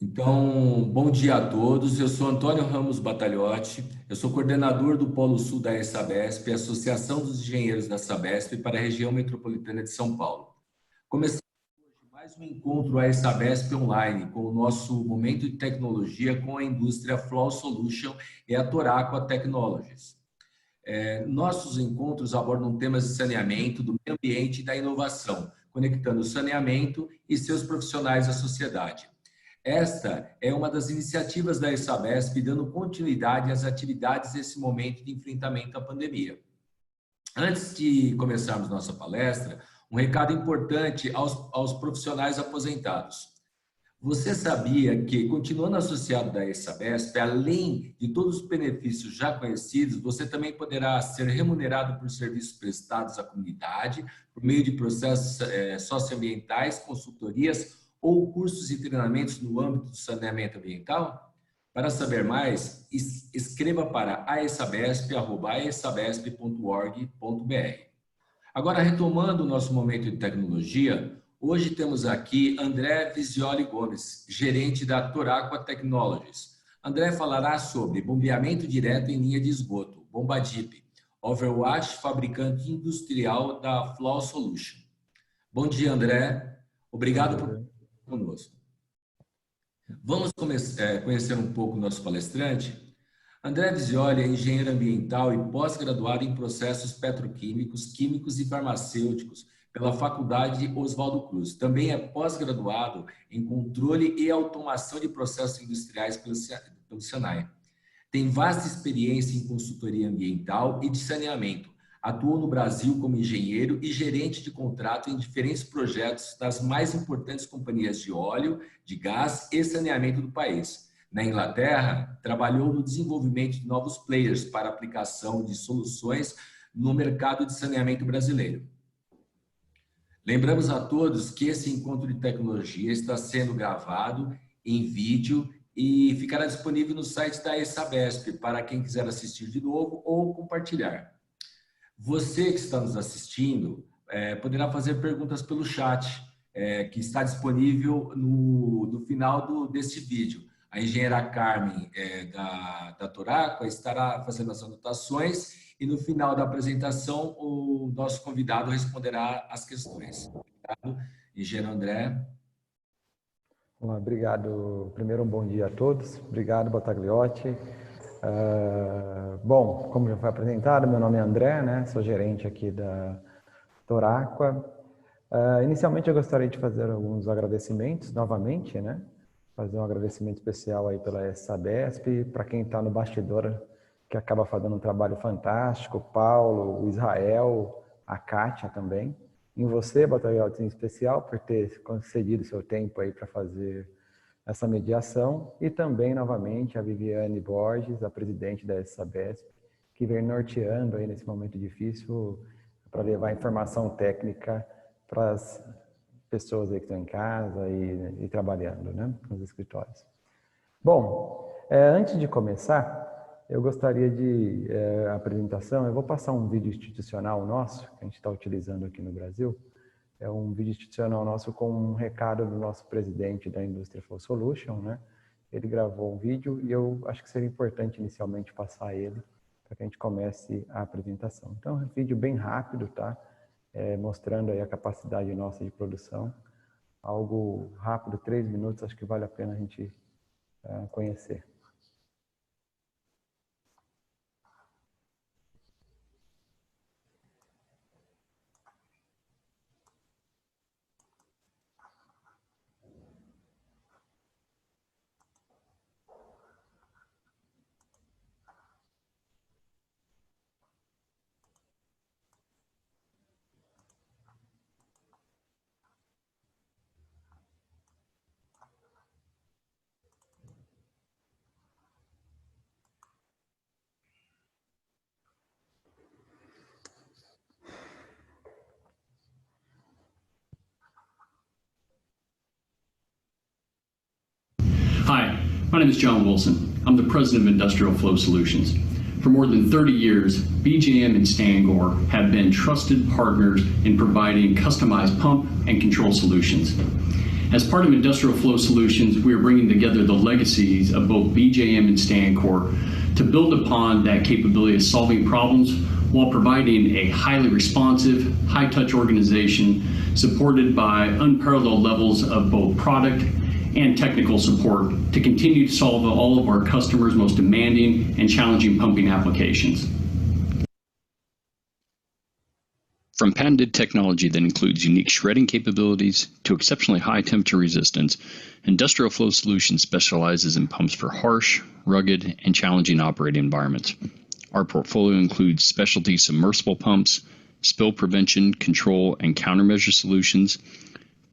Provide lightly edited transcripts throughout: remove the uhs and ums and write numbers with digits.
Então, bom dia a todos. Eu sou Antônio Ramos Batalhotti, eu sou coordenador do Polo Sul da Sabesp, Associação dos Engenheiros da Sabesp para a região metropolitana de São Paulo. Começamos hoje mais um encontro Sabesp online, com o nosso momento de tecnologia com a indústria Flow Solution e a Toraqua Technologies. Nossos encontros abordam temas de saneamento, do meio ambiente e da inovação, conectando o saneamento e seus profissionais à sociedade. Esta é uma das iniciativas da Sabesp, dando continuidade às atividades nesse momento de enfrentamento à pandemia. Antes de começarmos nossa palestra, um recado importante aos profissionais aposentados. Você sabia que, continuando associado da Sabesp, além de todos os benefícios já conhecidos, você também poderá ser remunerado por serviços prestados à comunidade, por meio de processos socioambientais, consultorias ou cursos e treinamentos no âmbito do saneamento ambiental? Para saber mais, escreva para aesabesp@aesabesp.org.br. Agora, retomando o nosso momento de tecnologia, hoje temos aqui André Visioli Gomes, gerente da Toraqua Technologies. André falará sobre bombeamento direto em linha de esgoto, Bombadip, Overwash, fabricante industrial da Flow Solution. Bom dia, André. Obrigado por estar conosco. Vamos conhecer um pouco o nosso palestrante? André Visioli é engenheiro ambiental e pós-graduado em processos petroquímicos, químicos e farmacêuticos pela Faculdade Oswaldo Cruz. Também é pós-graduado em controle e automação de processos industriais pelo Senai. Tem vasta experiência em consultoria ambiental e de saneamento. Atuou no Brasil como engenheiro e gerente de contrato em diferentes projetos das mais importantes companhias de óleo, de gás e saneamento do país. Na Inglaterra, trabalhou no desenvolvimento de novos players para aplicação de soluções no mercado de saneamento brasileiro. Lembramos a todos que esse encontro de tecnologia está sendo gravado em vídeo e ficará disponível no site da Sabesp para quem quiser assistir de novo ou compartilhar. Você que está nos assistindo poderá fazer perguntas pelo chat, que está disponível no final desse vídeo. A engenheira Carmen da Toraqua estará fazendo as anotações e no final da apresentação o nosso convidado responderá as questões. Obrigado, engenheiro André. Olá, obrigado. Primeiro, um bom dia a todos. Obrigado, Battagliotti. Bom, como já foi apresentado, meu nome é André, né? Sou gerente aqui da Toraqua. Inicialmente, eu gostaria de fazer alguns agradecimentos novamente, né? Fazer um agradecimento especial aí pela Sabesp, para quem está no bastidor, que acaba fazendo um trabalho fantástico, o Paulo, o Israel, a Kátia também. Em você, Battagliotti, em especial, por ter concedido seu tempo aí para fazer essa mediação, e também, novamente, a Viviane Borges, a presidente da Sabesp, que vem norteando aí nesse momento difícil para levar informação técnica para as pessoas aí que estão em casa e trabalhando, né, nos escritórios. Bom, antes de começar, eu gostaria de apresentação, eu vou passar um vídeo institucional nosso, que a gente está utilizando aqui no Brasil. É um vídeo institucional nosso com um recado do nosso presidente da indústria Flow Solution, né? Ele gravou um vídeo e eu acho que seria importante inicialmente passar ele para que a gente comece a apresentação. Então, é um vídeo bem rápido, tá? Mostrando aí a capacidade nossa de produção. Algo rápido, 3 minutos, acho que vale a pena a gente conhecer. Hi, my name is John Wilson. I'm the president of Industrial Flow Solutions. For more than 30 years, BJM and Stangor have been trusted partners in providing customized pump and control solutions. As part of Industrial Flow Solutions, we are bringing together the legacies of both BJM and Stancor to build upon that capability of solving problems while providing a highly responsive, high-touch organization supported by unparalleled levels of both product and technical support to continue to solve all of our customers' most demanding and challenging pumping applications. From patented technology that includes unique shredding capabilities to exceptionally high temperature resistance, Industrial Flow Solutions specializes in pumps for harsh, rugged, and challenging operating environments. Our portfolio includes specialty submersible pumps, spill prevention, control, and countermeasure solutions,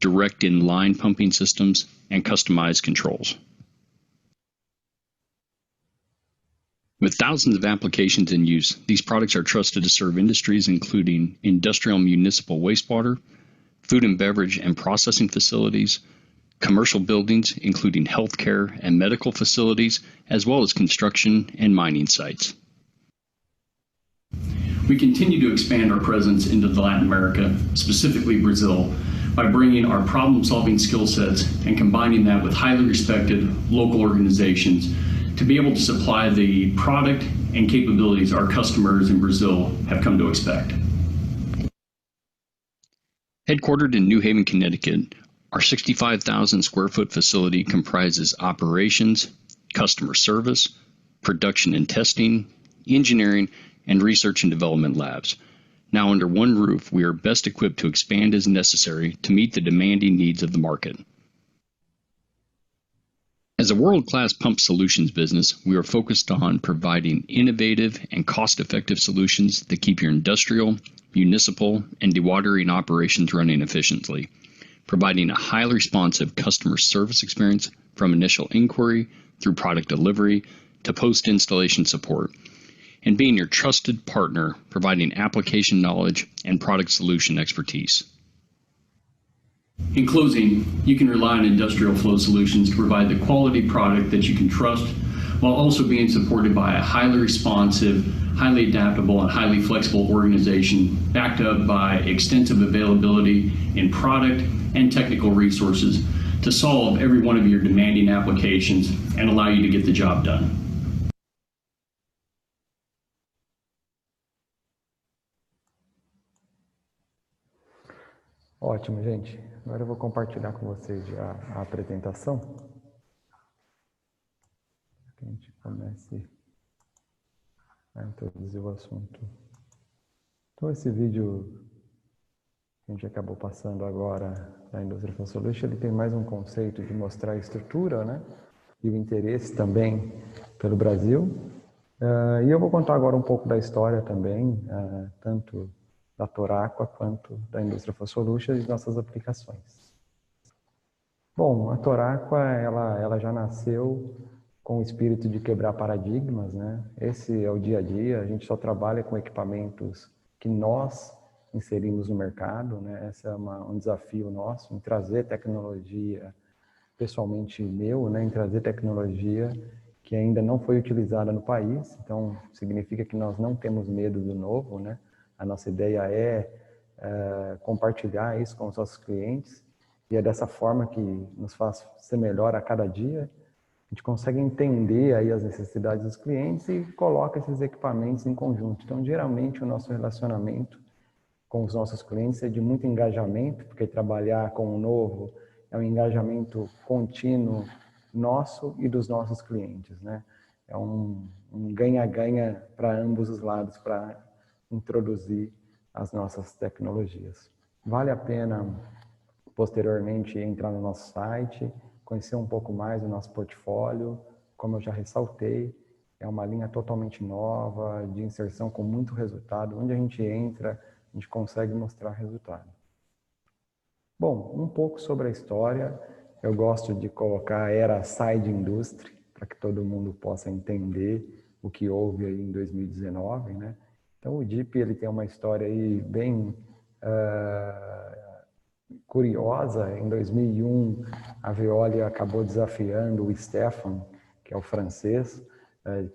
direct in-line pumping systems, and customized controls. With thousands of applications in use, these products are trusted to serve industries including industrial and municipal wastewater, food and beverage and processing facilities, commercial buildings including healthcare and medical facilities, as well as construction and mining sites. We continue to expand our presence into Latin America, specifically Brazil, by bringing our problem-solving skill sets and combining that with highly respected local organizations to be able to supply the product and capabilities our customers in Brazil have come to expect. Headquartered in New Haven, Connecticut, our 65,000 square foot facility comprises operations, customer service, production and testing, engineering, and research and development labs. Now under one roof, we are best equipped to expand as necessary to meet the demanding needs of the market. As a world-class pump solutions business, we are focused on providing innovative and cost-effective solutions that keep your industrial, municipal, and dewatering operations running efficiently, providing a highly responsive customer service experience from initial inquiry through product delivery to post-installation support, and being your trusted partner, providing application knowledge and product solution expertise. In closing, you can rely on Industrial Flow Solutions to provide the quality product that you can trust, while also being supported by a highly responsive, highly adaptable, and highly flexible organization backed up by extensive availability in product and technical resources to solve every one of your demanding applications and allow you to get the job done. Ótimo, gente. Agora eu vou compartilhar com vocês já a apresentação. Que a gente comece a introduzir o assunto. Então, esse vídeo que a gente acabou passando agora da Industrial Flow Solutions, ele tem mais um conceito de mostrar a estrutura, né? E o interesse também pelo Brasil. E eu vou contar agora um pouco da história também, tanto da Toraqua quanto da Industrial Flow Solutions e nossas aplicações. Bom, a Toraqua, ela já nasceu com o espírito de quebrar paradigmas, né? Esse é o dia a dia, a gente só trabalha com equipamentos que nós inserimos no mercado, né? Esse é um desafio nosso, em trazer tecnologia, pessoalmente meu, né? Em trazer tecnologia que ainda não foi utilizada no país, então significa que nós não temos medo do novo, né? A nossa ideia é compartilhar isso com os nossos clientes e é dessa forma que nos faz ser melhor a cada dia. A gente consegue entender aí as necessidades dos clientes e coloca esses equipamentos em conjunto. Então, geralmente, o nosso relacionamento com os nossos clientes é de muito engajamento, porque trabalhar com o novo é um engajamento contínuo nosso e dos nossos clientes, né? É um ganha-ganha para ambos os lados, para introduzir as nossas tecnologias. Vale a pena, posteriormente, entrar no nosso site, conhecer um pouco mais do nosso portfólio. Como eu já ressaltei, é uma linha totalmente nova, de inserção com muito resultado. Onde a gente entra, a gente consegue mostrar resultado. Bom, um pouco sobre a história. Eu gosto de colocar a era Side Industry, para que todo mundo possa entender o que houve aí em 2019, né? Então, o DIP, ele tem uma história aí bem curiosa. Em 2001, a Veolia acabou desafiando o Stefan, que é o francês,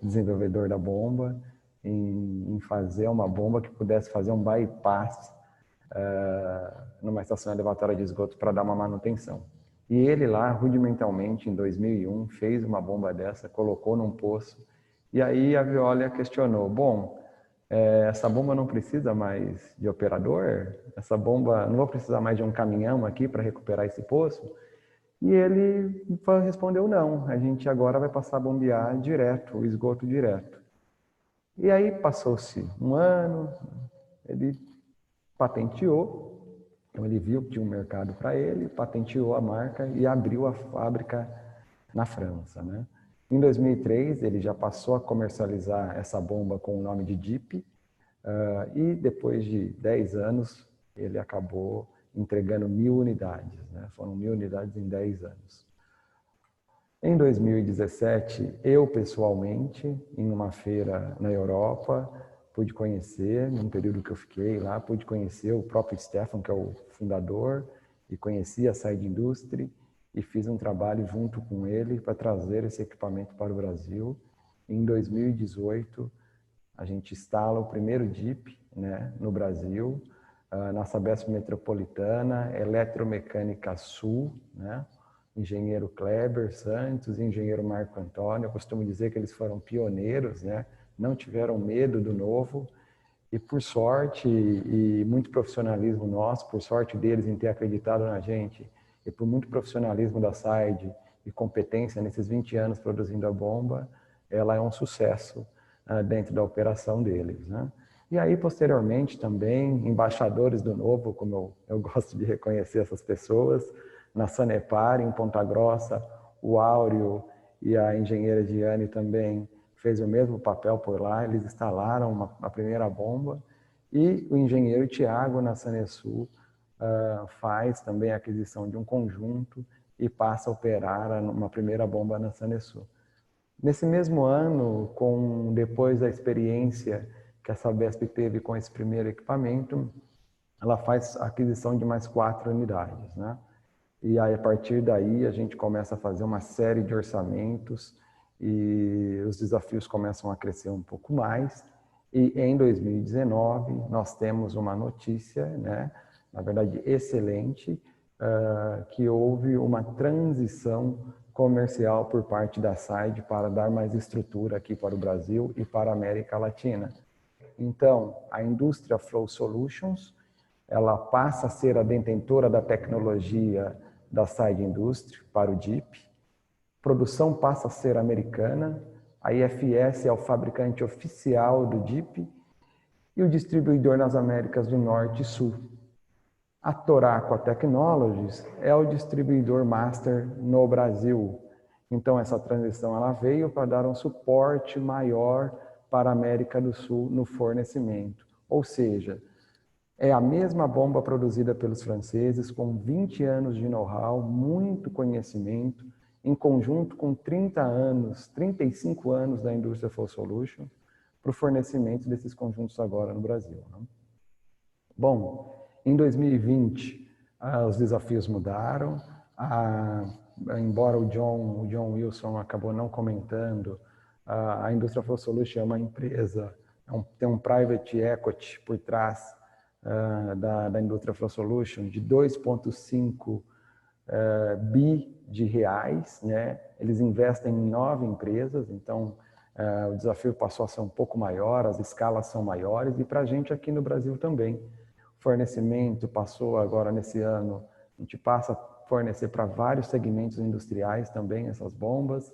desenvolvedor da bomba, em fazer uma bomba que pudesse fazer um bypass numa estação elevatória de esgoto para dar uma manutenção. E ele lá, rudimentalmente, em 2001, fez uma bomba dessa, colocou num poço. E aí a Veolia questionou, bom, essa bomba não precisa mais de operador? Essa bomba, não vou precisar mais de um caminhão aqui para recuperar esse poço? E ele respondeu, não, a gente agora vai passar a bombear direto, o esgoto direto. E aí passou-se um ano, ele patenteou, então ele viu que tinha um mercado para ele, patenteou a marca e abriu a fábrica na França, né? Em 2003, ele já passou a comercializar essa bomba com o nome de Jeep, e depois de 10 anos, ele acabou entregando 1.000 unidades, né? Foram 1.000 unidades em 10 anos. Em 2017, eu pessoalmente, em uma feira na Europa, pude conhecer, num período que eu fiquei lá, pude conhecer o próprio Stefan, que é o fundador, e conheci a Side Industry, e fiz um trabalho junto com ele para trazer esse equipamento para o Brasil. Em 2018, a gente instala o primeiro Jeep, né, no Brasil, na Sabesp Metropolitana, Eletromecânica Sul, né, engenheiro Kleber Santos, engenheiro Marco Antônio. Eu costumo dizer que eles foram pioneiros, né, não tiveram medo do novo, e por sorte e muito profissionalismo nosso, por sorte deles em ter acreditado na gente, e por muito profissionalismo da Side e competência nesses 20 anos produzindo a bomba, ela é um sucesso dentro da operação deles, né? E aí, posteriormente, também, embaixadores do novo, como eu gosto de reconhecer essas pessoas, na Sanepar, em Ponta Grossa, o Áureo e a engenheira Diane também fez o mesmo papel por lá, eles instalaram a primeira bomba, e o engenheiro Tiago, na Sanesul, faz também a aquisição de um conjunto e passa a operar uma primeira bomba na Sanesul. Nesse mesmo ano, depois da experiência que a Sabesp teve com esse primeiro equipamento, ela faz a aquisição de mais 4 unidades, né? E aí, a partir daí, a gente começa a fazer uma série de orçamentos e os desafios começam a crescer um pouco mais. E em 2019, nós temos uma notícia, né, na verdade excelente, que houve uma transição comercial por parte da Side para dar mais estrutura aqui para o Brasil e para a América Latina. Então, a indústria Flow Solutions, ela passa a ser a detentora da tecnologia da Side Industry para o Jeep. Produção passa a ser americana. A IFS é o fabricante oficial do Jeep e o distribuidor nas Américas do Norte e Sul. A Toraqua Technologies é o distribuidor master no Brasil. Então, essa transição ela veio para dar um suporte maior para a América do Sul no fornecimento. Ou seja, é a mesma bomba produzida pelos franceses, com 20 anos de know-how, muito conhecimento, em conjunto com 30 anos, 35 anos da indústria Flow Solution, para o fornecimento desses conjuntos agora no Brasil, né? Bom, em 2020, os desafios mudaram. Embora o John Wilson acabou não comentando, a indústria Flow Solution é uma empresa, tem um private equity por trás da indústria Flow Solution de 2,5 bi de reais, né? Eles investem em 9 empresas, então o desafio passou a ser um pouco maior, as escalas são maiores, e para a gente aqui no Brasil também. O fornecimento passou agora nesse ano, a gente passa a fornecer para vários segmentos industriais também essas bombas.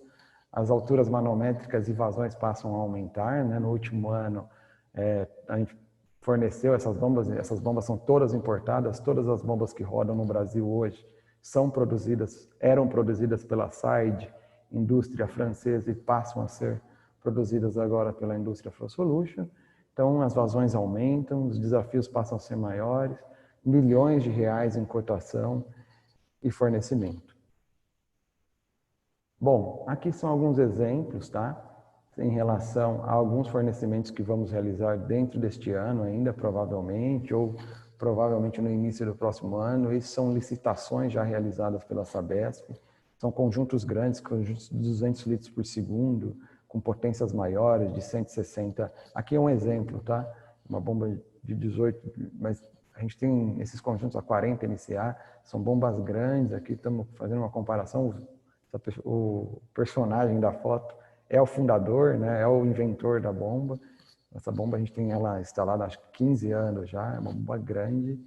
As alturas manométricas e vazões passam a aumentar, né? No último ano a gente forneceu essas bombas são todas importadas, todas as bombas que rodam no Brasil hoje eram produzidas pela Side, indústria francesa, e passam a ser produzidas agora pela indústria Flow Solution. Então, as vazões aumentam, os desafios passam a ser maiores, milhões de reais em cotação e fornecimento. Bom, aqui são alguns exemplos, tá? Em relação a alguns fornecimentos que vamos realizar dentro deste ano ainda, provavelmente, ou provavelmente no início do próximo ano. Esses são licitações já realizadas pela Sabesp. São conjuntos grandes, conjuntos de 200 litros por segundo, com potências maiores, de 160. Aqui é um exemplo, tá? Uma bomba de 18, mas A gente tem esses conjuntos a 40 MCA, são bombas grandes. Aqui estamos fazendo uma comparação. O personagem da foto é o fundador, né? É o inventor da bomba. Essa bomba a gente tem ela instalada há 15 anos já, é uma bomba grande.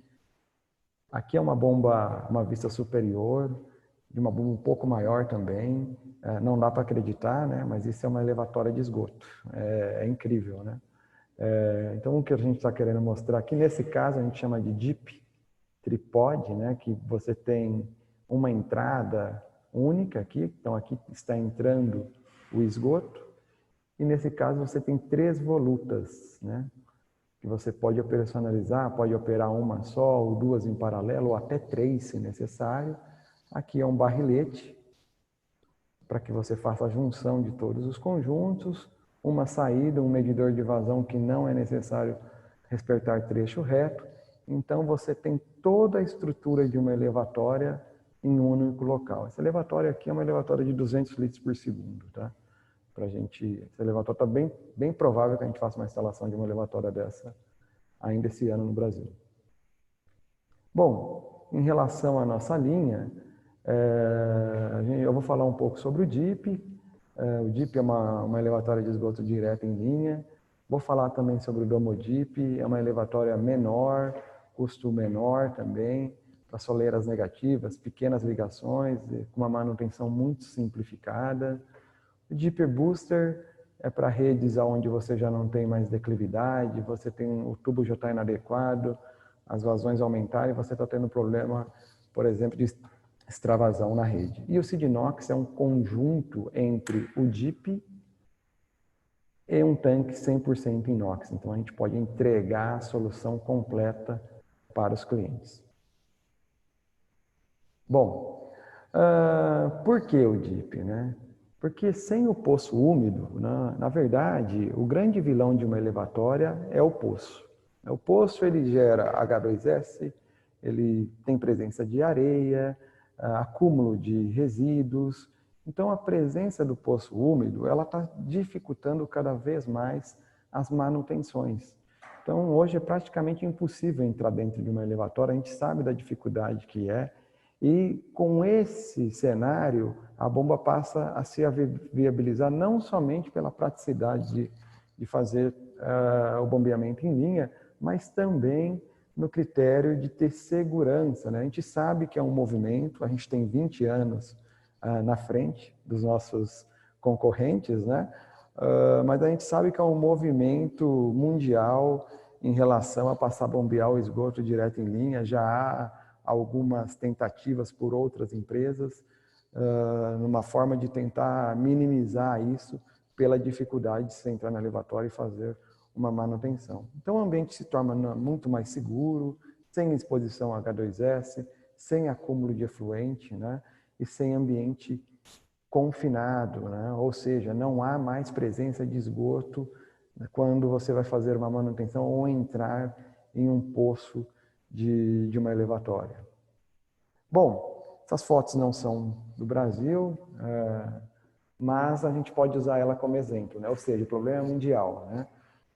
Aqui é uma bomba, uma vista superior, de uma bomba um pouco maior também. Não dá para acreditar, né? Mas isso é uma elevatória de esgoto. É incrível, né? Então, o que a gente está querendo mostrar aqui, nesse caso, a gente chama de DIP, tripode, né? Que você tem uma entrada única aqui, então aqui está entrando o esgoto, e nesse caso você tem 3 volutas, né? Que você pode operacionalizar, pode operar uma só, ou 2 em paralelo, ou até 3 se necessário. Aqui é um barrilete, para que você faça a junção de todos os conjuntos, uma saída, um medidor de vazão que não é necessário respeitar trecho reto. Então você tem toda a estrutura de uma elevatória em um único local. Essa elevatória aqui é uma elevatória de 200 litros por segundo, tá? Essa elevatória está bem provável que a gente faça uma instalação de uma elevatória dessa ainda esse ano no Brasil. Bom, em relação à nossa linha, eu vou falar um pouco sobre o DIP. O DIP é uma elevatória de esgoto direto em linha. Vou falar também sobre o DOMODIP, é uma elevatória menor, custo menor também, para soleiras negativas, pequenas ligações, com uma manutenção muito simplificada. O DIP Booster é para redes onde você já não tem mais declividade, o tubo já está inadequado, as vazões aumentaram e você está tendo problema, por exemplo, de extravasão na rede. E o SIDNOX é um conjunto entre o DIP e um tanque 100% inox. Então a gente pode entregar a solução completa para os clientes. Bom, por que o DIP, né? Porque sem o poço úmido, na verdade, o grande vilão de uma elevatória é o poço. O poço ele gera H2S, ele tem presença de areia, acúmulo de resíduos. Então a presença do poço úmido ela está dificultando cada vez mais as manutenções. Então hoje é praticamente impossível entrar dentro de uma elevatória, a gente sabe da dificuldade que é. E com esse cenário, a bomba passa a se viabilizar não somente pela praticidade de fazer o bombeamento em linha, mas também no critério de ter segurança, né? A gente sabe que é um movimento, a gente tem 20 anos na frente dos nossos concorrentes, né? Mas a gente sabe que é um movimento mundial em relação a passar a bombear o esgoto direto em linha. Já há algumas tentativas por outras empresas, numa forma de tentar minimizar isso pela dificuldade de se entrar na elevatória e fazer uma manutenção. Então o ambiente se torna muito mais seguro, sem exposição a H2S, sem acúmulo de efluente, né? E sem ambiente confinado, né? Ou seja, não há mais presença de esgoto quando você vai fazer uma manutenção ou entrar em um poço de uma elevatória. Bom, essas fotos não são do Brasil, mas a gente pode usar ela como exemplo, né? Ou seja, o problema é mundial, né?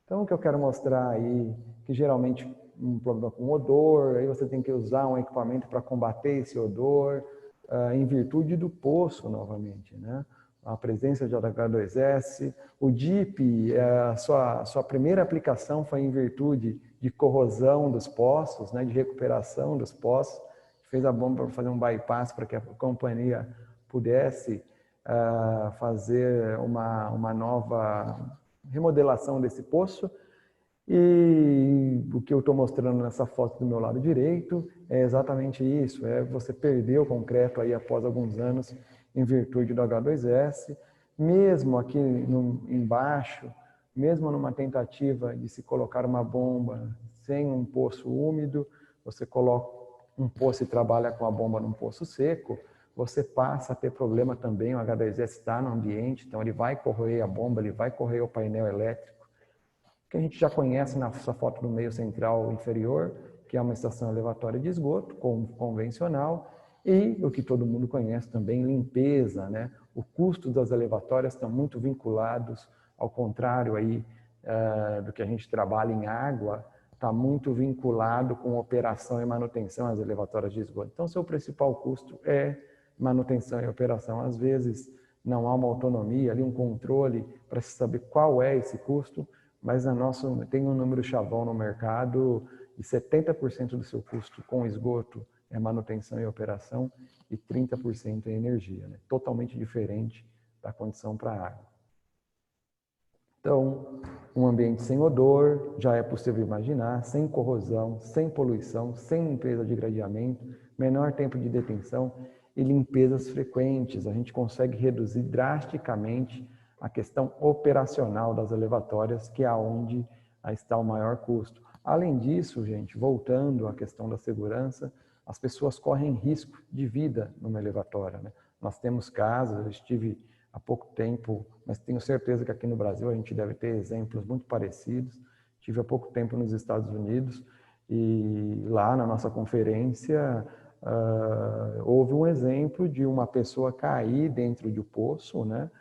Então, o que eu quero mostrar aí, que geralmente um problema com odor, aí você tem que usar um equipamento para combater esse odor, em virtude do poço, novamente, né? A presença de H2S. O DIP, a sua primeira aplicação foi em virtude de corrosão dos poços, né? De recuperação dos poços. Fez a bomba para fazer um bypass para que a companhia pudesse fazer uma nova remodelação desse poço. E o que eu estou mostrando nessa foto do meu lado direito é exatamente isso, você perder o concreto aí após alguns anos em virtude do H2S, mesmo aqui embaixo, mesmo numa tentativa de se colocar uma bomba sem um poço úmido, você coloca um poço e trabalha com a bomba num poço seco, você passa a ter problema também, o H2S está no ambiente, então ele vai corroer a bomba, ele vai corroer o painel elétrico, que a gente já conhece nessa foto do meio central inferior, que é uma estação elevatória de esgoto convencional, e o que todo mundo conhece também, limpeza, né? O custo das elevatórias estão muito vinculados, ao contrário aí, do que a gente trabalha em água, está muito vinculado com operação e manutenção das elevatórias de esgoto. Então, seu principal custo é manutenção e operação. Às vezes, não há uma autonomia, ali um controle para se saber qual é esse custo, mas tem um número chavão no mercado de 70% do seu custo com esgoto é manutenção e operação e 30% é energia, né? Totalmente diferente da condição para a água. Então, um ambiente sem odor, já é possível imaginar, sem corrosão, sem poluição, sem limpeza de gradeamento, menor tempo de detenção e limpezas frequentes. A gente consegue reduzir drasticamente a questão operacional das elevatórias, que é onde está o maior custo. Além disso, gente, voltando à questão da segurança, as pessoas correm risco de vida numa elevatória, né? Nós temos casos, eu estive há pouco tempo, mas tenho certeza que aqui no Brasil a gente deve ter exemplos muito parecidos. Estive há pouco tempo nos Estados Unidos e lá na nossa conferência houve um exemplo de uma pessoa cair dentro de um poço, né,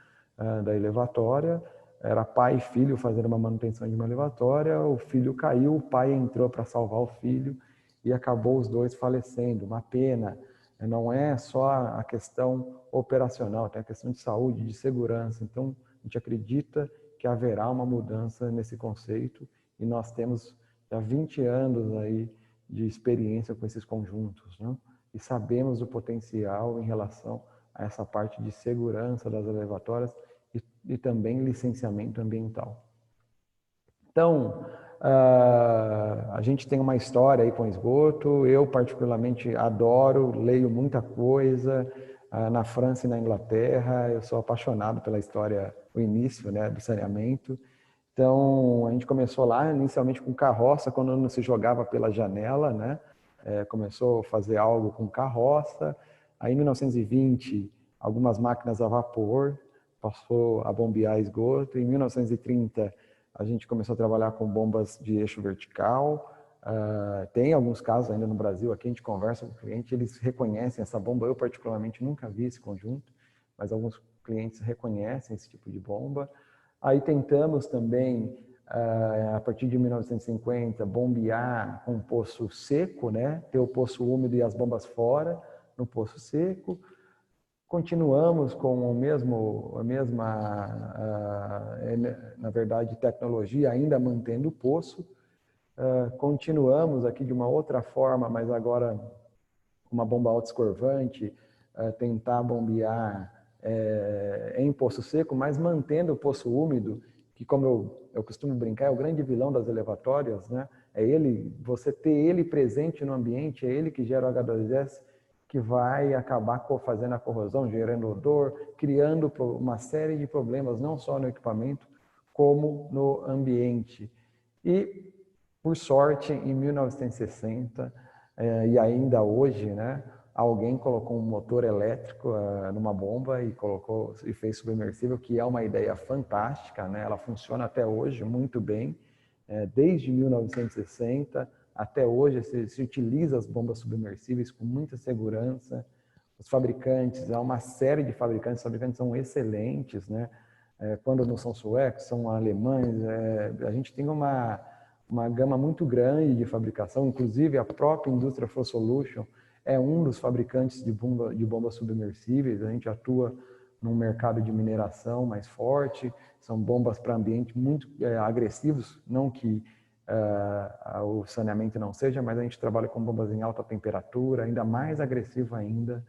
da elevatória. Era pai e filho fazendo uma manutenção de uma elevatória, o filho caiu, o pai entrou para salvar o filho e acabou os dois falecendo. Uma pena. Não é só a questão operacional, tem a questão de saúde, de segurança. Então, a gente acredita que haverá uma mudança nesse conceito e nós temos já 20 anos aí de experiência com esses conjuntos, né? E sabemos o potencial em relação a essa parte de segurança das elevatórias e também licenciamento ambiental. Então, a gente tem uma história aí com esgoto. Eu particularmente adoro, leio muita coisa na França e na Inglaterra. Eu sou apaixonado pela história, o início, né, do saneamento. Então, a gente começou lá inicialmente com carroça, quando não se jogava pela janela, né? Começou a fazer algo com carroça. Aí, em 1920, algumas máquinas a vapor, passou a bombear esgoto. Em 1930, a gente começou a trabalhar com bombas de eixo vertical. Tem alguns casos ainda no Brasil, aqui a gente conversa com o cliente, eles reconhecem essa bomba. Eu particularmente nunca vi esse conjunto, mas alguns clientes reconhecem esse tipo de bomba. Aí tentamos também, a partir de 1950, bombear com poço seco, né? Ter o poço úmido e as bombas fora, no poço seco. Continuamos com a mesma, na verdade, tecnologia, ainda mantendo o poço. Continuamos aqui de uma outra forma, mas agora com uma bomba autoescorvante, tentar bombear em poço seco, mas mantendo o poço úmido, que, como eu costumo brincar, é o grande vilão das elevatórias, né? Você ter ele presente no ambiente, é ele que gera o H2S, que vai acabar fazendo a corrosão, gerando odor, criando uma série de problemas, não só no equipamento, como no ambiente. E, por sorte, em 1960, e ainda hoje, né, alguém colocou um motor elétrico numa bomba e fez submersível, que é uma ideia fantástica, né? Ela funciona até hoje muito bem, desde 1960, até hoje se utiliza as bombas submersíveis com muita segurança. Os fabricantes, há uma série de fabricantes, os fabricantes são excelentes, né? Quando não são suecos, são alemães. A gente tem uma gama muito grande de fabricação, inclusive a própria indústria Flow Solution é um dos fabricantes de bombas submersíveis. A gente atua num mercado de mineração mais forte, são bombas para ambiente muito agressivos, não que o saneamento não seja, mas a gente trabalha com bombas em alta temperatura, ainda mais agressivo ainda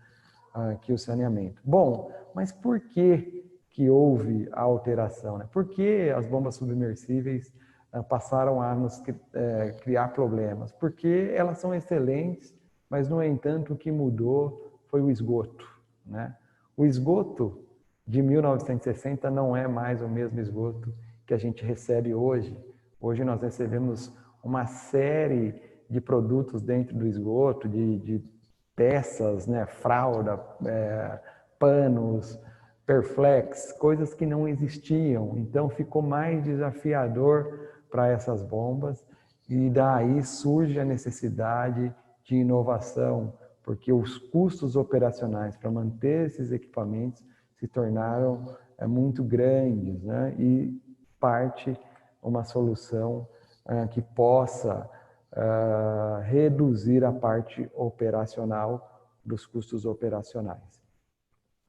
que o saneamento. Bom, mas por que houve a alteração, né? Por que as bombas submersíveis passaram a nos criar problemas? Porque elas são excelentes, mas, no entanto, o que mudou foi o esgoto, né? O esgoto de 1960 não é mais o mesmo esgoto que a gente recebe hoje. Hoje nós recebemos uma série de produtos dentro do esgoto, de peças, né, fralda, panos, Perflex, coisas que não existiam. Então ficou mais desafiador para essas bombas e daí surge a necessidade de inovação, porque os custos operacionais para manter esses equipamentos se tornaram muito grandes, né? E parte uma solução que possa reduzir a parte operacional dos custos operacionais.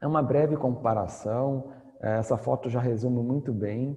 É uma breve comparação, essa foto já resume muito bem,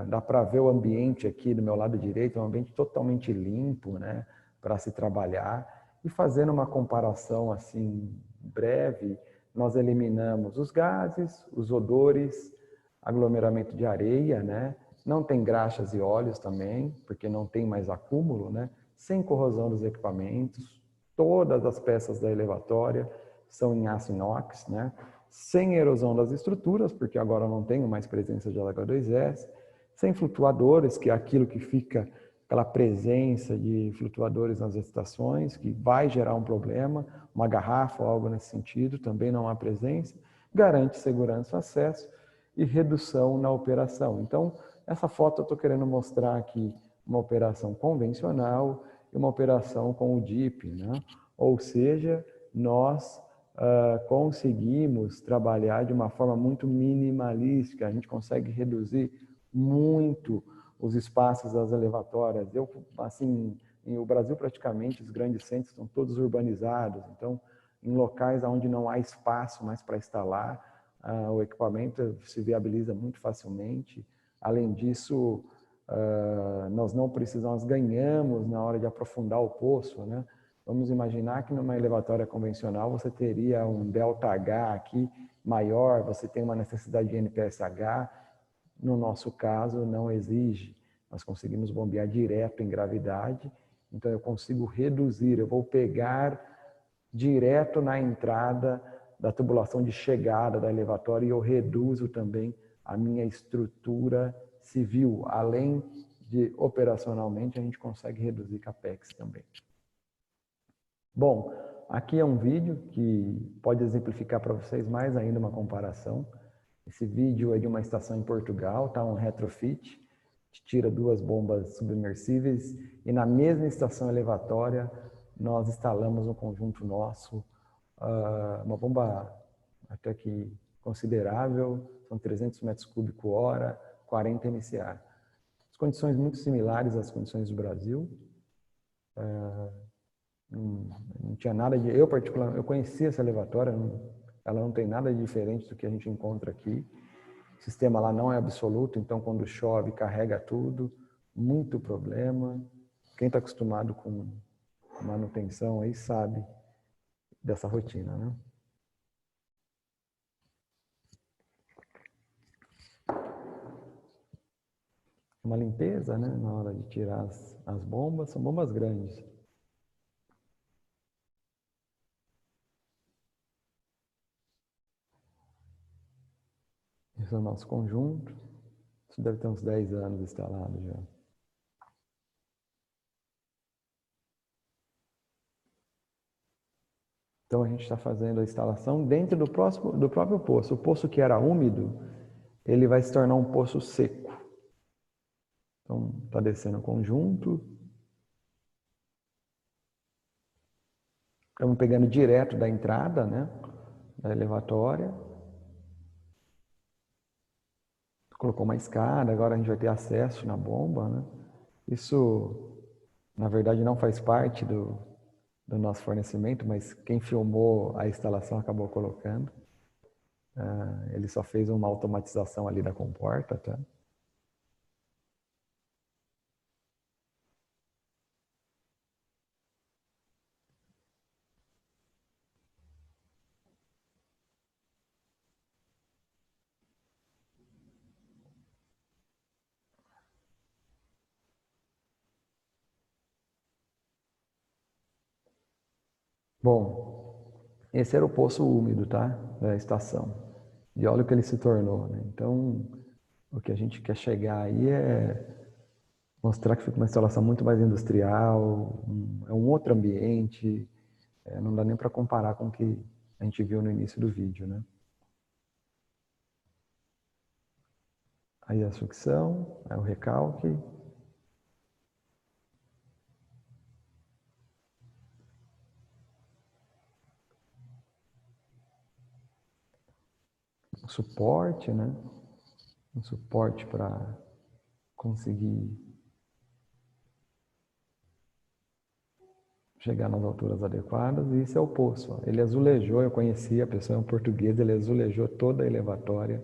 dá para ver o ambiente aqui do meu lado direito, é um ambiente totalmente limpo, né, para se trabalhar. E fazendo uma comparação assim breve, nós eliminamos os gases, os odores, aglomeramento de areia, né? Não tem graxas e óleos também, porque não tem mais acúmulo, né? Sem corrosão dos equipamentos, todas as peças da elevatória são em aço inox, né? Sem erosão das estruturas, porque agora não tenho mais presença de H2S, sem flutuadores, que é aquilo que fica, aquela presença de flutuadores nas estações, que vai gerar um problema, uma garrafa ou algo nesse sentido, também não há presença, garante segurança, acesso e redução na operação. Então, essa foto eu estou querendo mostrar aqui uma operação convencional e uma operação com o DIP, né? Ou seja, nós conseguimos trabalhar de uma forma muito minimalística, a gente consegue reduzir muito os espaços das elevatórias. Assim, o Brasil praticamente, os grandes centros estão todos urbanizados, então, em locais onde não há espaço mais para instalar, o equipamento se viabiliza muito facilmente. Além disso, nós ganhamos na hora de aprofundar o poço, né? Vamos imaginar que numa elevatória convencional você teria um ΔH aqui maior, você tem uma necessidade de NPSH. No nosso caso, não exige. Nós conseguimos bombear direto em gravidade, então eu consigo reduzir, eu vou pegar direto na entrada da tubulação de chegada da elevatória e eu reduzo também a minha estrutura civil. Além de operacionalmente, a gente consegue reduzir CAPEX também. Bom, aqui é um vídeo que pode exemplificar para vocês mais ainda uma comparação. Esse vídeo é de uma estação em Portugal, tá? Um retrofit, que tira 2 bombas submersíveis e na mesma estação elevatória nós instalamos um conjunto nosso, uma bomba até que considerável, são 300 metros cúbicos hora, 40 MCA. As condições muito similares às condições do Brasil. Não tinha nada de... Eu, particularmente, eu conhecia essa elevatória, ela não tem nada de diferente do que a gente encontra aqui. O sistema lá não é absoluto, então quando chove, carrega tudo. Muito problema. Quem está acostumado com manutenção aí sabe dessa rotina, né? Uma limpeza, né? Na hora de tirar as bombas, são bombas grandes. Esse é o nosso conjunto. Isso deve ter uns 10 anos instalado já. Então a gente está fazendo a instalação dentro do próprio poço. O poço que era úmido, ele vai se tornar um poço seco. Então está descendo o conjunto. Estamos pegando direto da entrada, né, da elevatória. Colocou uma escada, agora a gente vai ter acesso na bomba, né? Isso, na verdade, não faz parte do nosso fornecimento, mas quem filmou a instalação acabou colocando. Ele só fez uma automatização ali da comporta, tá? Bom, esse era o poço úmido, tá? Da estação. E olha o que ele se tornou, né? Então, o que a gente quer chegar aí é mostrar que fica uma instalação muito mais industrial, é um outro ambiente, não dá nem para comparar com o que a gente viu no início do vídeo, né? Aí a sucção, aí o recalque. O suporte, né? Um suporte para conseguir chegar nas alturas adequadas, e isso é o poço. Ele azulejou, eu conheci a pessoa, é um português, ele azulejou toda a elevatória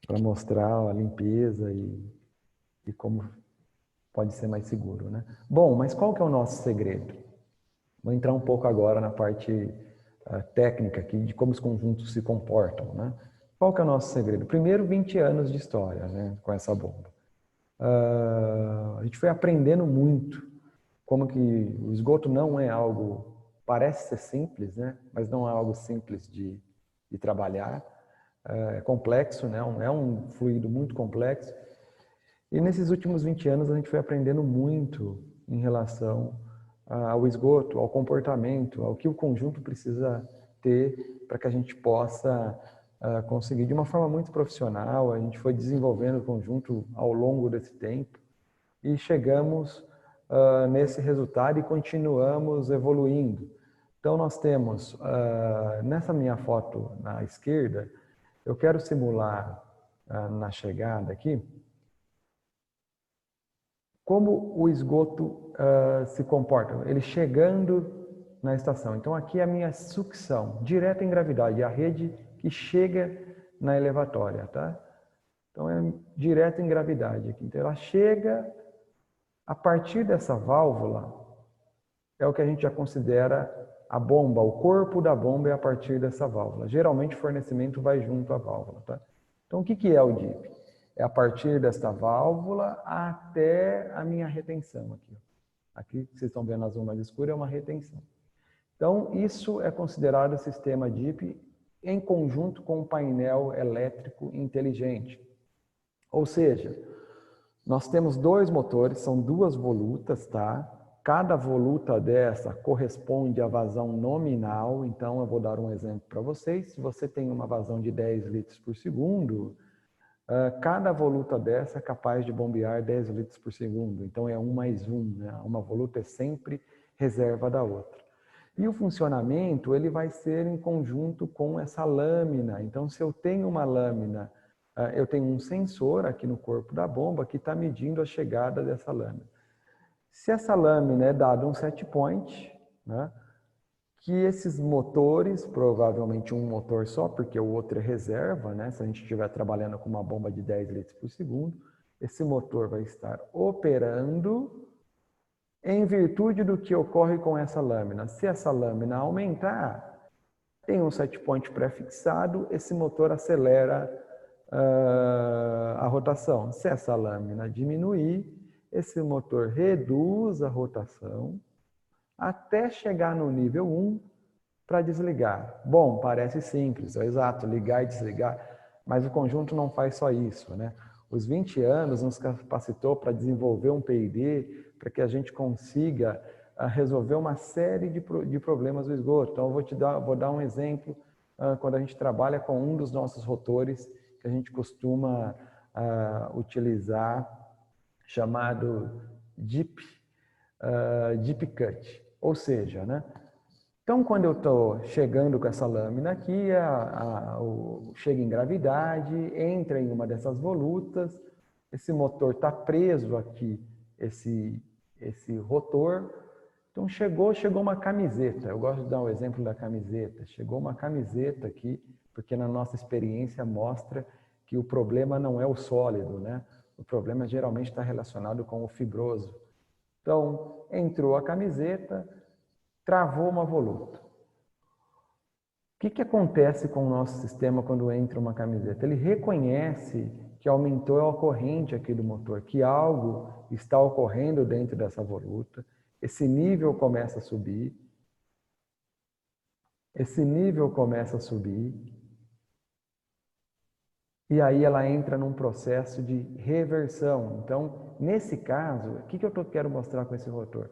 para mostrar a limpeza e como pode ser mais seguro, né? Bom, mas qual que é o nosso segredo? Vou entrar um pouco agora na parte técnica aqui de como os conjuntos se comportam, né? Qual que é o nosso segredo? Primeiro, 20 anos de história, né, com essa bomba. A gente foi aprendendo muito como que o esgoto não é algo, parece ser simples, né, mas não é algo simples de trabalhar. É complexo, né, é um fluido muito complexo. E nesses últimos 20 anos a gente foi aprendendo muito em relação ao esgoto, ao comportamento, ao que o conjunto precisa ter para que a gente possa conseguir de uma forma muito profissional. A gente foi desenvolvendo o conjunto ao longo desse tempo e chegamos nesse resultado e continuamos evoluindo. Então nós temos, nessa minha foto na esquerda, eu quero simular na chegada aqui, como o esgoto se comporta, ele chegando na estação. Então aqui é a minha sucção, direta em gravidade, a rede que chega na elevatória, tá? Então é direta em gravidade aqui. Então ela chega, a partir dessa válvula, é o que a gente já considera a bomba, o corpo da bomba é a partir dessa válvula. Geralmente o fornecimento vai junto à válvula, tá? Então o que é o DIP? É a partir desta válvula até a minha retenção aqui. Aqui, que vocês estão vendo azul mais escuro, é uma retenção. Então, isso é considerado sistema DIP em conjunto com o painel elétrico inteligente. Ou seja, nós temos dois motores, são duas volutas, tá? Cada voluta dessa corresponde à vazão nominal. Então, eu vou dar um exemplo para vocês. Se você tem uma vazão de 10 litros por segundo, cada voluta dessa é capaz de bombear 10 litros por segundo. Então, é 1 mais 1, né? Uma voluta é sempre reserva da outra. E o funcionamento, ele vai ser em conjunto com essa lâmina. Então, se eu tenho uma lâmina, eu tenho um sensor aqui no corpo da bomba que está medindo a chegada dessa lâmina. Se essa lâmina é dada um set point, né, que esses motores, provavelmente um motor só, porque o outro é reserva, né? Se a gente estiver trabalhando com uma bomba de 10 litros por segundo, esse motor vai estar operando em virtude do que ocorre com essa lâmina. Se essa lâmina aumentar, tem um set point pré-fixado, esse motor acelera a rotação. Se essa lâmina diminuir, esse motor reduz a rotação até chegar no nível 1 para desligar. Bom, parece simples, é exato, ligar e desligar, mas o conjunto não faz só isso, né? Os 20 anos nos capacitou para desenvolver um P&D para que a gente consiga resolver uma série de problemas do esgoto. Então, eu vou dar um exemplo quando a gente trabalha com um dos nossos rotores que a gente costuma utilizar, chamado Deep Cut. Ou seja, né? Então, quando eu estou chegando com essa lâmina aqui, chega em gravidade, entra em uma dessas volutas, esse motor está preso aqui, esse rotor. Então, chegou uma camiseta. Eu gosto de dar um exemplo da camiseta. Chegou uma camiseta aqui, porque na nossa experiência mostra que o problema não é o sólido, né? O problema geralmente está relacionado com o fibroso. Então, entrou a camiseta, travou uma voluta. O que acontece com o nosso sistema quando entra uma camiseta? Ele reconhece que aumentou a corrente aqui do motor, que algo está ocorrendo dentro dessa voluta. Esse nível começa a subir. E aí ela entra num processo de reversão. Então, nesse caso, o que eu quero mostrar com esse rotor?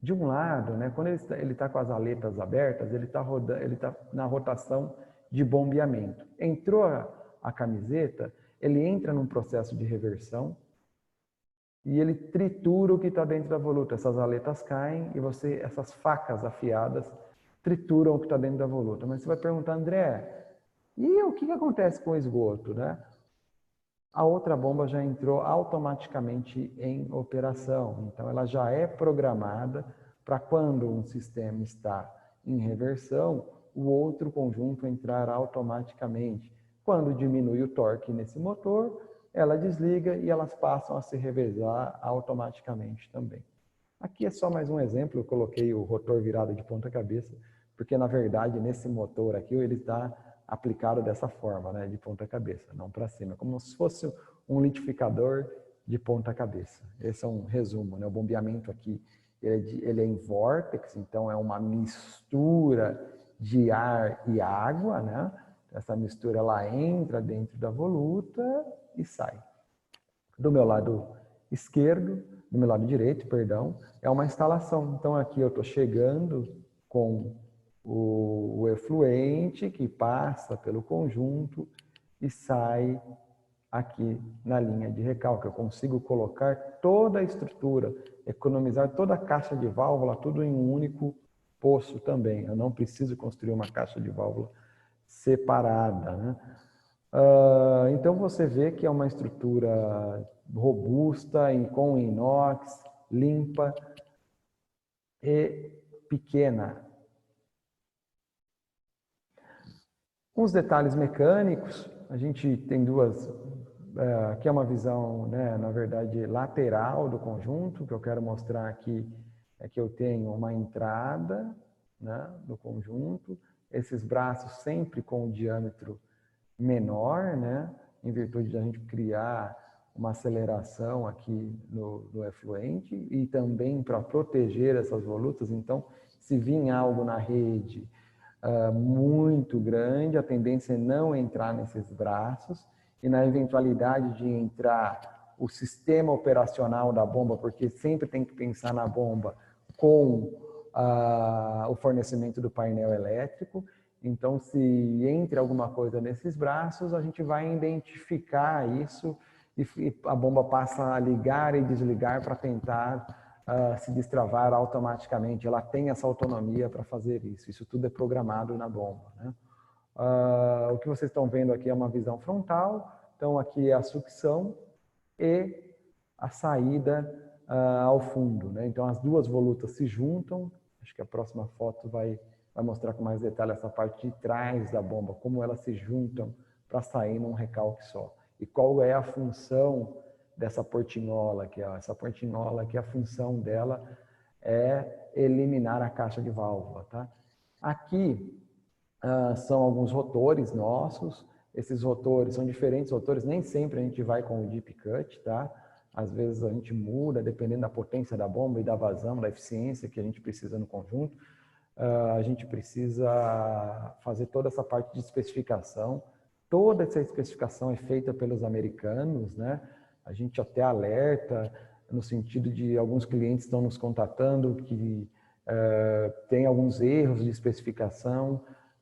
De um lado, né, quando ele está com as aletas abertas, ele está na rotação de bombeamento. Entrou a camiseta, ele entra num processo de reversão e ele tritura o que está dentro da voluta. Essas aletas caem e essas facas afiadas trituram o que está dentro da voluta. Mas você vai perguntar, André, e o que acontece com o esgoto, né? a outra bomba já entrou automaticamente em operação. Então, ela já é programada para quando um sistema está em reversão, o outro conjunto entrar automaticamente. Quando diminui o torque nesse motor, ela desliga e elas passam a se revezar automaticamente também. Aqui é só mais um exemplo, eu coloquei o rotor virado de ponta cabeça, porque na verdade nesse motor aqui ele está aplicado dessa forma, né, de ponta cabeça, não para cima, como se fosse um litificador de ponta cabeça. Esse é um resumo, né? O bombeamento aqui ele é em vórtex, então é uma mistura de ar e água, né? Essa mistura ela entra dentro da voluta e sai. Do meu lado esquerdo, do meu lado direito, perdão, é uma instalação. Então aqui eu estou chegando com o efluente que passa pelo conjunto e sai aqui na linha de recalque. Eu consigo colocar toda a estrutura, economizar toda a caixa de válvula, tudo em um único poço também. Eu não preciso construir uma caixa de válvula separada, né? Então você vê que é uma estrutura robusta, com inox, limpa e pequena. Uns detalhes mecânicos, a gente tem duas, aqui é uma visão, né, na verdade, lateral do conjunto, que eu quero mostrar aqui é que eu tenho uma entrada, né, do conjunto, esses braços sempre com um diâmetro menor, né, em virtude de a gente criar uma aceleração aqui no efluente e também para proteger essas volutas. Então, se vir algo na rede muito grande, a tendência é não entrar nesses braços, e na eventualidade de entrar o sistema operacional da bomba, porque sempre tem que pensar na bomba com o fornecimento do painel elétrico. Então, se entra alguma coisa nesses braços, a gente vai identificar isso e a bomba passa a ligar e desligar para tentar se destravar automaticamente. Ela tem essa autonomia para fazer isso. Isso tudo é programado na bomba, né? O que vocês estão vendo aqui é uma visão frontal. Então, aqui é a sucção e a saída ao fundo, né? Então, as duas volutas se juntam. Acho que a próxima foto vai mostrar com mais detalhe essa parte de trás da bomba, como elas se juntam para sair num recalque só. E qual é a função dessa portinhola aqui? Essa portinhola aqui, a função dela é eliminar a caixa de válvula, tá? Aqui são alguns rotores nossos. Esses rotores são diferentes rotores, nem sempre a gente vai com o deep cut, tá? Às vezes a gente muda, dependendo da potência da bomba e da vazão, da eficiência que a gente precisa no conjunto. A gente precisa fazer toda essa parte de especificação. Toda essa especificação é feita pelos americanos, né? A gente até alerta no sentido de alguns clientes estão nos contatando que tem alguns erros de especificação.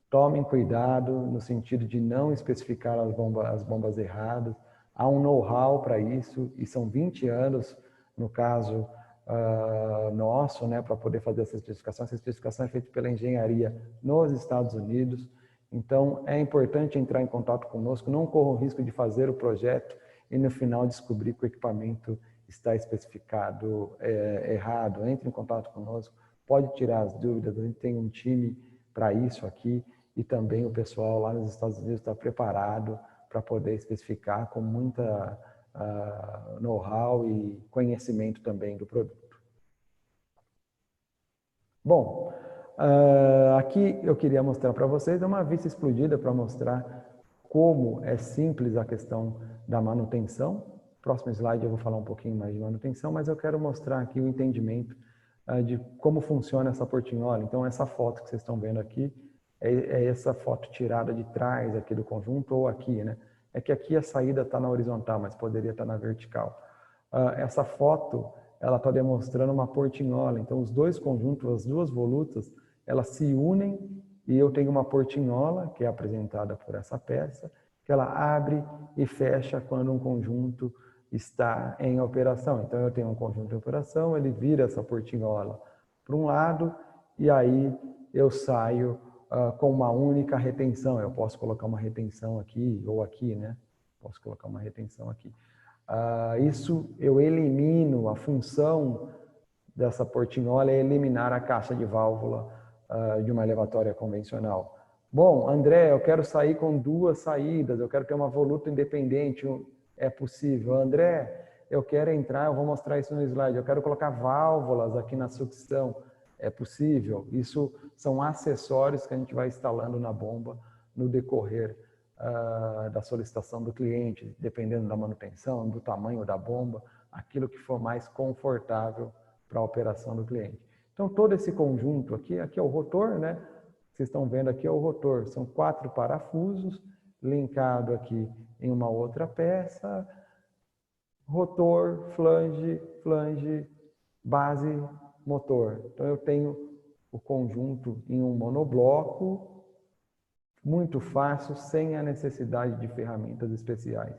Tomem cuidado no sentido de não especificar as bombas erradas. Há um know-how para isso e são 20 anos, no caso nosso, né, para poder fazer essa especificação. Essa especificação é feita pela engenharia nos Estados Unidos. Então, é importante entrar em contato conosco, não corra o risco de fazer o projeto e no final descobrir que o equipamento está especificado errado. Entre em contato conosco, pode tirar as dúvidas, a gente tem um time para isso aqui e também o pessoal lá nos Estados Unidos está preparado para poder especificar com muita know-how e conhecimento também do produto. Bom, aqui eu queria mostrar para vocês uma vista explodida para mostrar como é simples a questão da manutenção. Próximo slide eu vou falar um pouquinho mais de manutenção, mas eu quero mostrar aqui o entendimento de como funciona essa portinhola. Então, essa foto que vocês estão vendo aqui é essa foto tirada de trás aqui do conjunto ou aqui, né? É que aqui a saída está na horizontal, mas poderia estar na vertical. Essa foto, ela está demonstrando uma portinhola. Então, os dois conjuntos, as duas volutas, elas se unem e eu tenho uma portinhola, que é apresentada por essa peça, que ela abre e fecha quando um conjunto está em operação. Então, eu tenho um conjunto em operação, ele vira essa portinhola para um lado e aí eu saio com uma única retenção. Eu posso colocar uma retenção aqui ou aqui, né? posso colocar uma retenção aqui. Isso eu elimino, a função dessa portinhola é eliminar a caixa de válvula de uma elevatória convencional. Bom, André, eu quero sair com 2 saídas, eu quero ter uma voluta independente, é possível. André, eu quero entrar, eu vou mostrar isso no slide, eu quero colocar válvulas aqui na sucção, é possível. Isso são acessórios que a gente vai instalando na bomba no decorrer da solicitação do cliente, dependendo da manutenção, do tamanho da bomba, aquilo que for mais confortável para a operação do cliente. Então, todo esse conjunto aqui é o rotor, né? Vocês estão vendo aqui é o rotor, são 4 parafusos, linkado aqui em uma outra peça, rotor, flange, base, motor. Então, eu tenho o conjunto em um monobloco, muito fácil, sem a necessidade de ferramentas especiais.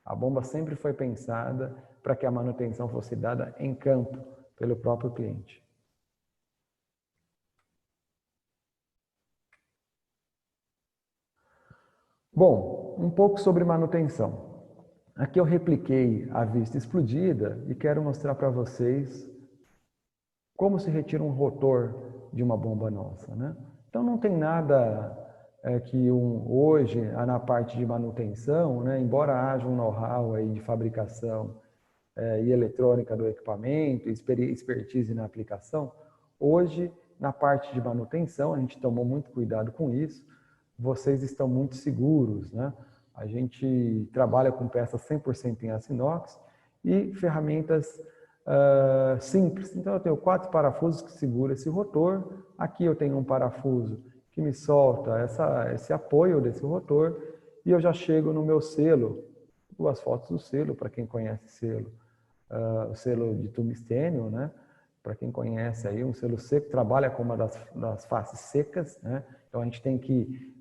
A bomba sempre foi pensada para que a manutenção fosse dada em campo, pelo próprio cliente. Bom, um pouco sobre manutenção. Aqui eu repliquei a vista explodida e quero mostrar para vocês como se retira um rotor de uma bomba nossa, né? Então não tem nada que hoje, na parte de manutenção, né, embora haja um know-how aí de fabricação e eletrônica do equipamento, expertise na aplicação, hoje, na parte de manutenção, a gente tomou muito cuidado com isso, vocês estão muito seguros, né? A gente trabalha com peças 100% em aço inox e ferramentas simples. Então, eu tenho 4 parafusos que seguram esse rotor. Aqui eu tenho um parafuso que me solta esse apoio desse rotor e eu já chego no meu selo. 2 fotos do selo, para quem conhece selo. O selo de tungstênio, né? Para quem conhece aí, um selo seco, trabalha com uma das faces secas, né? Então, a gente tem que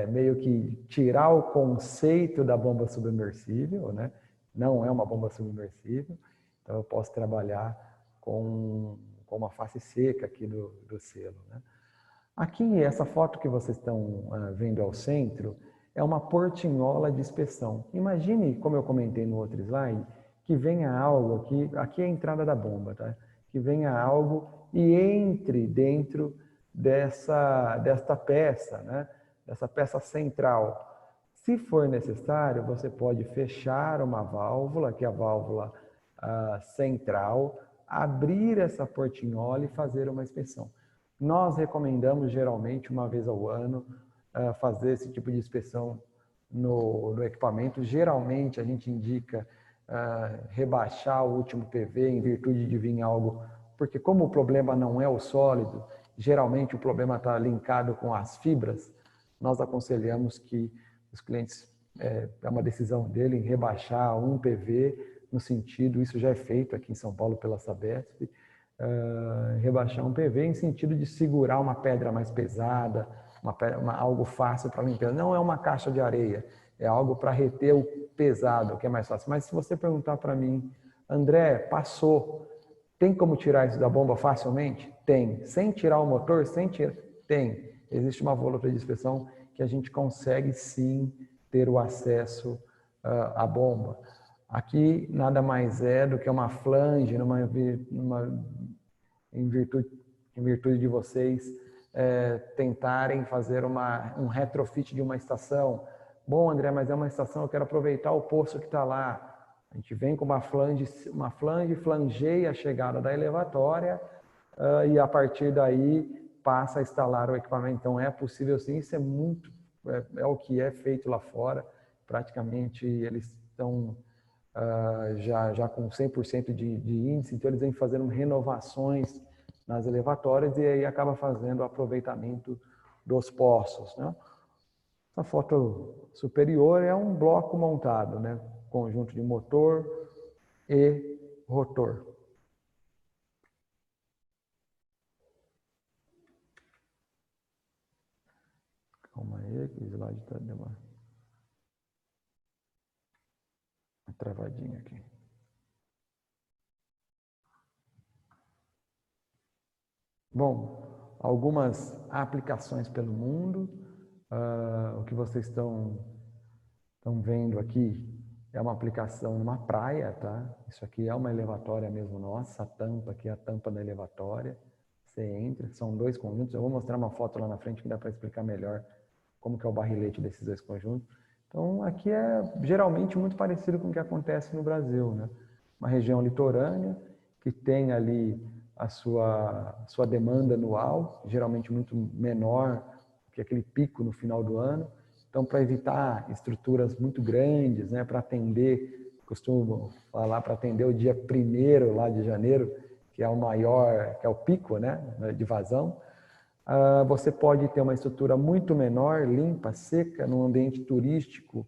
meio que tirar o conceito da bomba submersível, né? Não é uma bomba submersível, então eu posso trabalhar com uma face seca aqui do selo, né? Aqui, essa foto que vocês estão vendo ao centro é uma portinhola de inspeção. Imagine, como eu comentei no outro slide, que venha algo aqui é a entrada da bomba, tá? Que venha algo e entre dentro desta peça, né? Dessa peça central. Se for necessário, você pode fechar uma válvula, que é a válvula central, abrir essa portinhola e fazer uma inspeção. Nós recomendamos, geralmente, uma vez ao ano, fazer esse tipo de inspeção no equipamento. Geralmente, a gente indica rebaixar o último PV em virtude de vir algo, porque como o problema não é o sólido, geralmente o problema está linkado com as fibras, nós aconselhamos que os clientes, é uma decisão dele, em rebaixar um PV, no sentido, isso já é feito aqui em São Paulo pela Sabesp, rebaixar um PV em sentido de segurar uma pedra mais pesada, algo fácil para limpeza. Não é uma caixa de areia, é algo para reter o pesado, que é mais fácil. Mas se você perguntar para mim, André, passou, tem como tirar isso da bomba facilmente? Tem. Sem tirar o motor? Sem tirar? Tem. Existe uma voluta de inspeção que a gente consegue sim ter o acesso à bomba. Aqui nada mais é do que uma flange, em virtude de vocês tentarem fazer um retrofit de uma estação. Bom, André, mas é uma estação, eu quero aproveitar o poço que está lá. A gente vem com uma flange flangeia a chegada da elevatória e a partir daí passa a instalar o equipamento. Então é possível sim, isso é o que é feito lá fora. Praticamente eles estão já com 100% de índice, então eles vêm fazendo renovações nas elevatórias e aí acaba fazendo o aproveitamento dos poços, né? A foto superior é um bloco montado, né? Conjunto de motor e rotor. Calma aí, que o slide está dando uma travadinha aqui. Bom, algumas aplicações pelo mundo, o que vocês estão Estão vendo aqui, é uma aplicação numa praia, tá? Isso aqui é uma elevatória mesmo nossa, a tampa aqui é a tampa da elevatória. Você entra, são dois conjuntos. Eu vou mostrar uma foto lá na frente que dá para explicar melhor como que é o barrilete desses dois conjuntos. Então, aqui é geralmente muito parecido com o que acontece no Brasil, né? Uma região litorânea que tem ali a sua demanda anual, geralmente muito menor que aquele pico no final do ano. Então, para evitar estruturas muito grandes, né, para atender, costumo falar, para atender o dia 1º lá de janeiro, que é o maior, que é o pico, né, de vazão, você pode ter uma estrutura muito menor, limpa, seca, num ambiente turístico,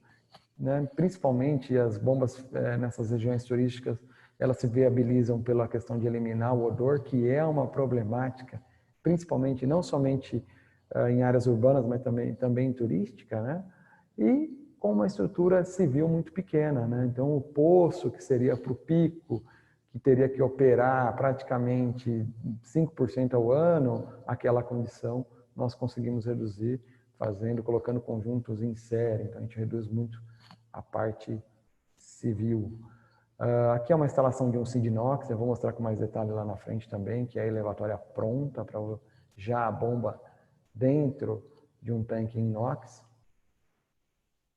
né? Principalmente as bombas nessas regiões turísticas, elas se viabilizam pela questão de eliminar o odor, que é uma problemática, principalmente, não somente em áreas urbanas, mas também turística, né? E com uma estrutura civil muito pequena, né? Então, o poço, que seria para o pico, que teria que operar praticamente 5% ao ano, aquela condição nós conseguimos reduzir colocando conjuntos em série. Então, a gente reduz muito a parte civil. Aqui é uma instalação de um seed inox, eu vou mostrar com mais detalhe lá na frente também, que é a elevatória pronta para já a bomba dentro de um tanque inox.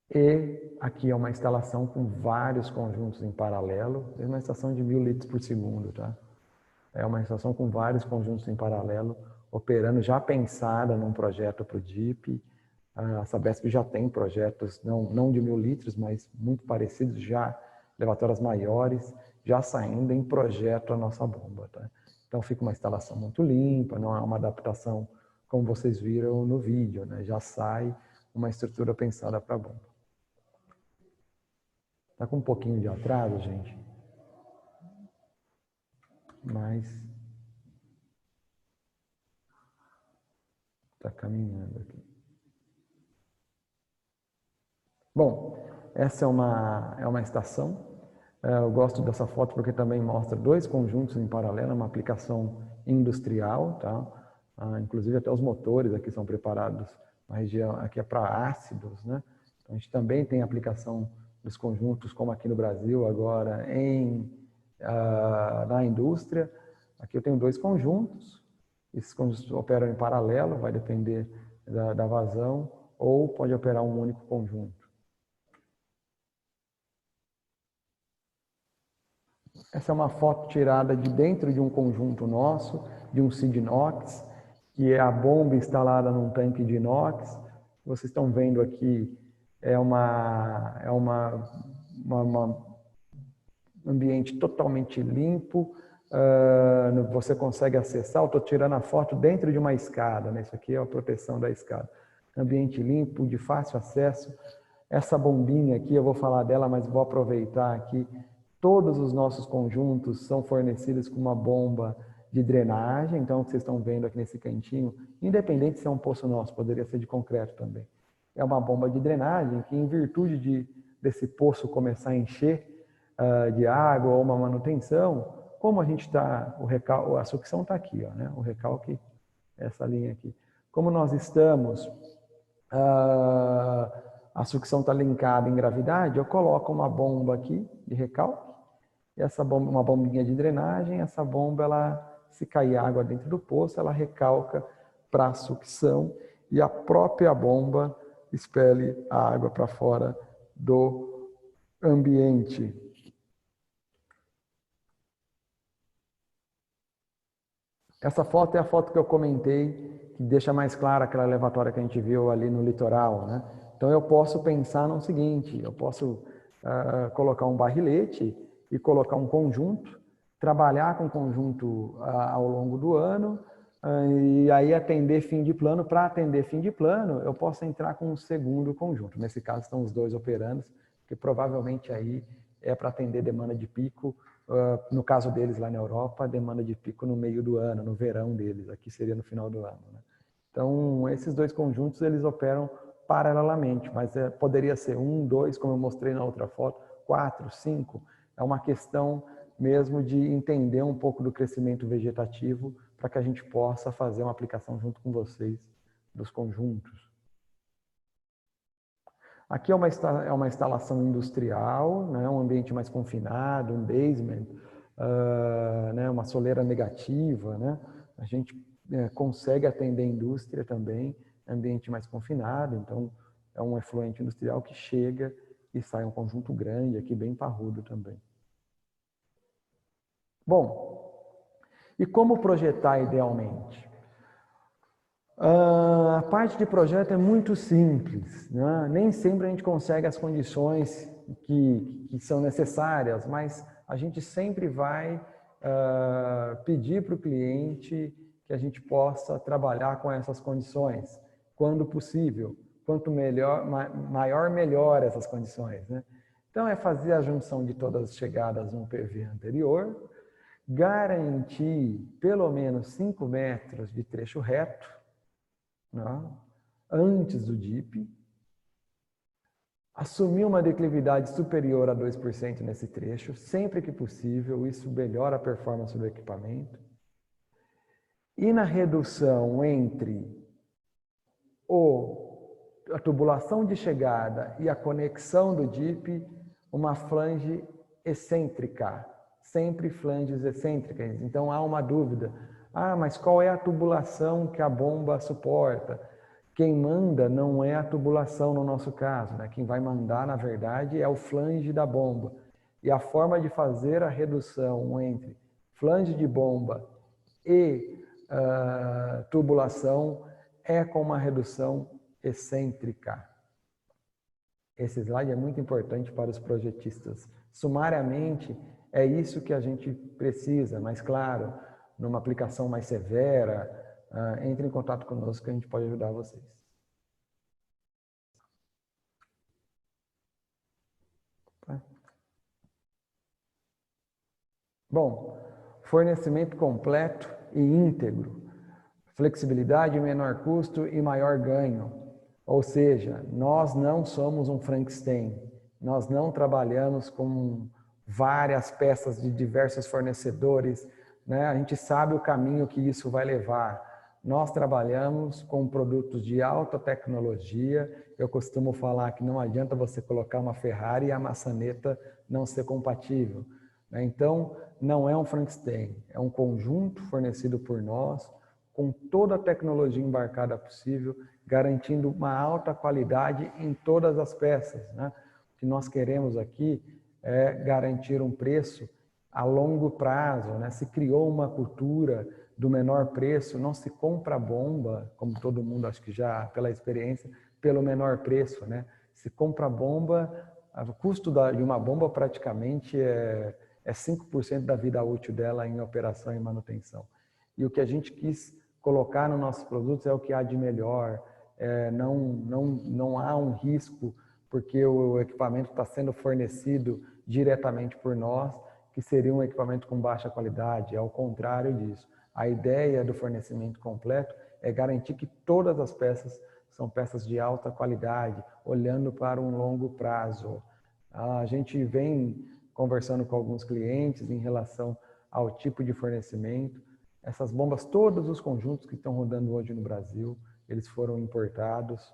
E aqui é uma instalação com vários conjuntos em paralelo, é uma estação de 1000 litros por segundo, tá? É uma estação com vários conjuntos em paralelo, operando, já pensada num projeto para o DIP. A Sabesp já tem projetos, não de 1000 litros, mas muito parecidos, já elevatórias maiores, já saindo em projeto a nossa bomba, tá? Então fica uma instalação muito limpa, não é uma adaptação como vocês viram no vídeo, né? Já sai uma estrutura pensada para a bomba. Está com um pouquinho de atraso, gente, mas está caminhando aqui. Bom, essa é uma estação. Eu gosto dessa foto porque também mostra dois conjuntos em paralelo, uma aplicação industrial, tá? Inclusive até os motores aqui são preparados, a região aqui é para ácidos, né? Então, a gente também tem aplicação dos conjuntos, como aqui no Brasil agora, na indústria. Aqui eu tenho dois conjuntos, esses conjuntos operam em paralelo, vai depender da vazão, ou pode operar um único conjunto. Essa é uma foto tirada de dentro de um conjunto nosso, de um seed inox, que é a bomba instalada num tanque de inox. Vocês estão vendo aqui, é um ambiente totalmente limpo, você consegue acessar. Eu estou tirando a foto dentro de uma escada, né? Isso aqui é a proteção da escada. Ambiente limpo, de fácil acesso. Essa bombinha aqui, eu vou falar dela, mas vou aproveitar aqui. Todos os nossos conjuntos são fornecidos com uma bomba de drenagem, então o que vocês estão vendo aqui nesse cantinho, independente se é um poço nosso, poderia ser de concreto também. É uma bomba de drenagem que, em virtude desse poço começar a encher de água ou uma manutenção, como a gente está, a sucção está aqui, ó, né? O recalque, essa linha aqui. Como nós estamos, a sucção está linkada em gravidade, eu coloco uma bomba aqui de recalque, e essa bomba, uma bombinha de drenagem, essa bomba, se cair água dentro do poço, ela recalca para a sucção e a própria bomba expele a água para fora do ambiente. Essa foto é a foto que eu comentei, que deixa mais clara aquela elevatória que a gente viu ali no litoral, né? Então eu posso pensar no seguinte, eu posso colocar um barrilete e colocar um conjunto, trabalhar com o conjunto ao longo do ano, e aí atender fim de plano. Para atender fim de plano, eu posso entrar com um segundo conjunto. Nesse caso estão os dois operando, que provavelmente aí é para atender demanda de pico, no caso deles lá na Europa, demanda de pico no meio do ano, no verão deles, aqui seria no final do ano, né? Então, esses dois conjuntos, eles operam paralelamente, mas poderia ser 1, 2, como eu mostrei na outra foto, 4, 5. É uma questão mesmo de entender um pouco do crescimento vegetativo para que a gente possa fazer uma aplicação junto com vocês dos conjuntos. Aqui é uma instalação industrial, né? Um ambiente mais confinado, um basement, né? Uma soleira negativa, né? A gente consegue atender a indústria também, ambiente mais confinado, então é um efluente industrial que chega e sai um conjunto grande aqui, bem parrudo também. Bom, e como projetar idealmente? A parte de projeto é muito simples, né? Nem sempre a gente consegue as condições que são necessárias, mas a gente sempre vai pedir para o cliente que a gente possa trabalhar com essas condições, quando possível. Quanto maior, melhor essas condições, né? Então, é fazer a junção de todas as chegadas no PV anterior, garantir pelo menos 5 metros de trecho reto, né, antes do DIP, assumir uma declividade superior a 2% nesse trecho, sempre que possível, isso melhora a performance do equipamento. E na redução entre a tubulação de chegada e a conexão do DIP, uma flange excêntrica, sempre flanges excêntricas. Então há uma dúvida, mas qual é a tubulação que a bomba suporta? Quem manda não é a tubulação no nosso caso, né? Quem vai mandar, na verdade, é o flange da bomba. E a forma de fazer a redução entre flange de bomba e tubulação é com uma redução excêntrica. Esse slide é muito importante para os projetistas. Sumariamente, é isso que a gente precisa, mas claro, numa aplicação mais severa, entre em contato conosco que a gente pode ajudar vocês. Bom, fornecimento completo e íntegro, flexibilidade, menor custo e maior ganho. Ou seja, nós não somos um Frankenstein, nós não trabalhamos com várias peças de diversos fornecedores, né? A gente sabe o caminho que isso vai levar. Nós trabalhamos com produtos de alta tecnologia. Eu costumo falar que não adianta você colocar uma Ferrari e a maçaneta não ser compatível, né? Então, não é um Frankenstein, é um conjunto fornecido por nós, com toda a tecnologia embarcada possível, garantindo uma alta qualidade em todas as peças, né? O que nós queremos aqui é garantir um preço a longo prazo, né? Se criou uma cultura do menor preço, não se compra bomba, como todo mundo acho que já pela experiência, pelo menor preço, né? Se compra bomba, o custo de uma bomba praticamente é 5% da vida útil dela em operação e manutenção. E o que a gente quis colocar nos nossos produtos é o que há de melhor. Não há um risco porque o equipamento está sendo fornecido diretamente por nós, que seria um equipamento com baixa qualidade. É ao contrário disso. A ideia do fornecimento completo é garantir que todas as peças são peças de alta qualidade, olhando para um longo prazo. A gente vem conversando com alguns clientes em relação ao tipo de fornecimento. Essas bombas, todos os conjuntos que estão rodando hoje no Brasil, eles foram importados.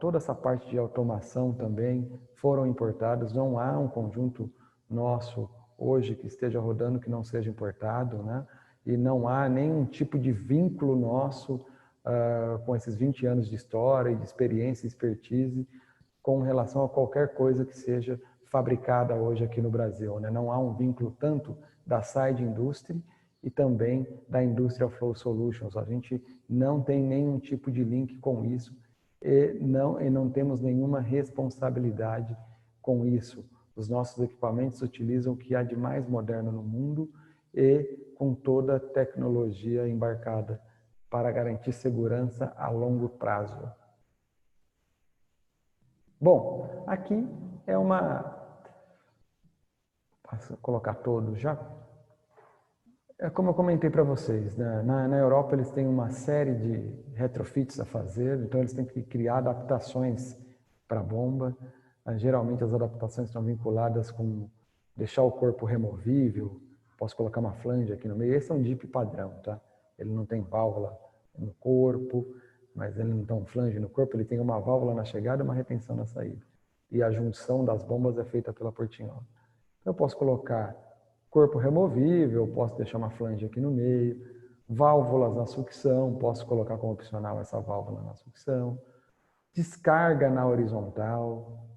Toda essa parte de automação também foram importados. Não há um conjunto nosso hoje que esteja rodando que não seja importado, né? E não há nenhum tipo de vínculo nosso com esses 20 anos de história, de experiência e expertise com relação a qualquer coisa que seja fabricada hoje aqui no Brasil, né? Não há um vínculo tanto da Side Industry e também da Industrial Flow Solutions. A gente não tem nenhum tipo de link com isso e não temos nenhuma responsabilidade com isso. Os nossos equipamentos utilizam o que há de mais moderno no mundo e com toda a tecnologia embarcada para garantir segurança a longo prazo. Bom, aqui é Posso colocar todos já? É como eu comentei para vocês, né? Na Europa eles têm uma série de retrofits a fazer, então eles têm que criar adaptações para a bomba. Geralmente as adaptações estão vinculadas com deixar o corpo removível, posso colocar uma flange aqui no meio. Esse é um DIP padrão, tá? Ele não tem válvula no corpo, mas ele não tem um flange no corpo, ele tem uma válvula na chegada e uma retenção na saída. E a junção das bombas é feita pela portinhola. Então, eu posso colocar corpo removível, posso deixar uma flange aqui no meio, válvulas na sucção, posso colocar como opcional essa válvula na sucção, descarga na horizontal,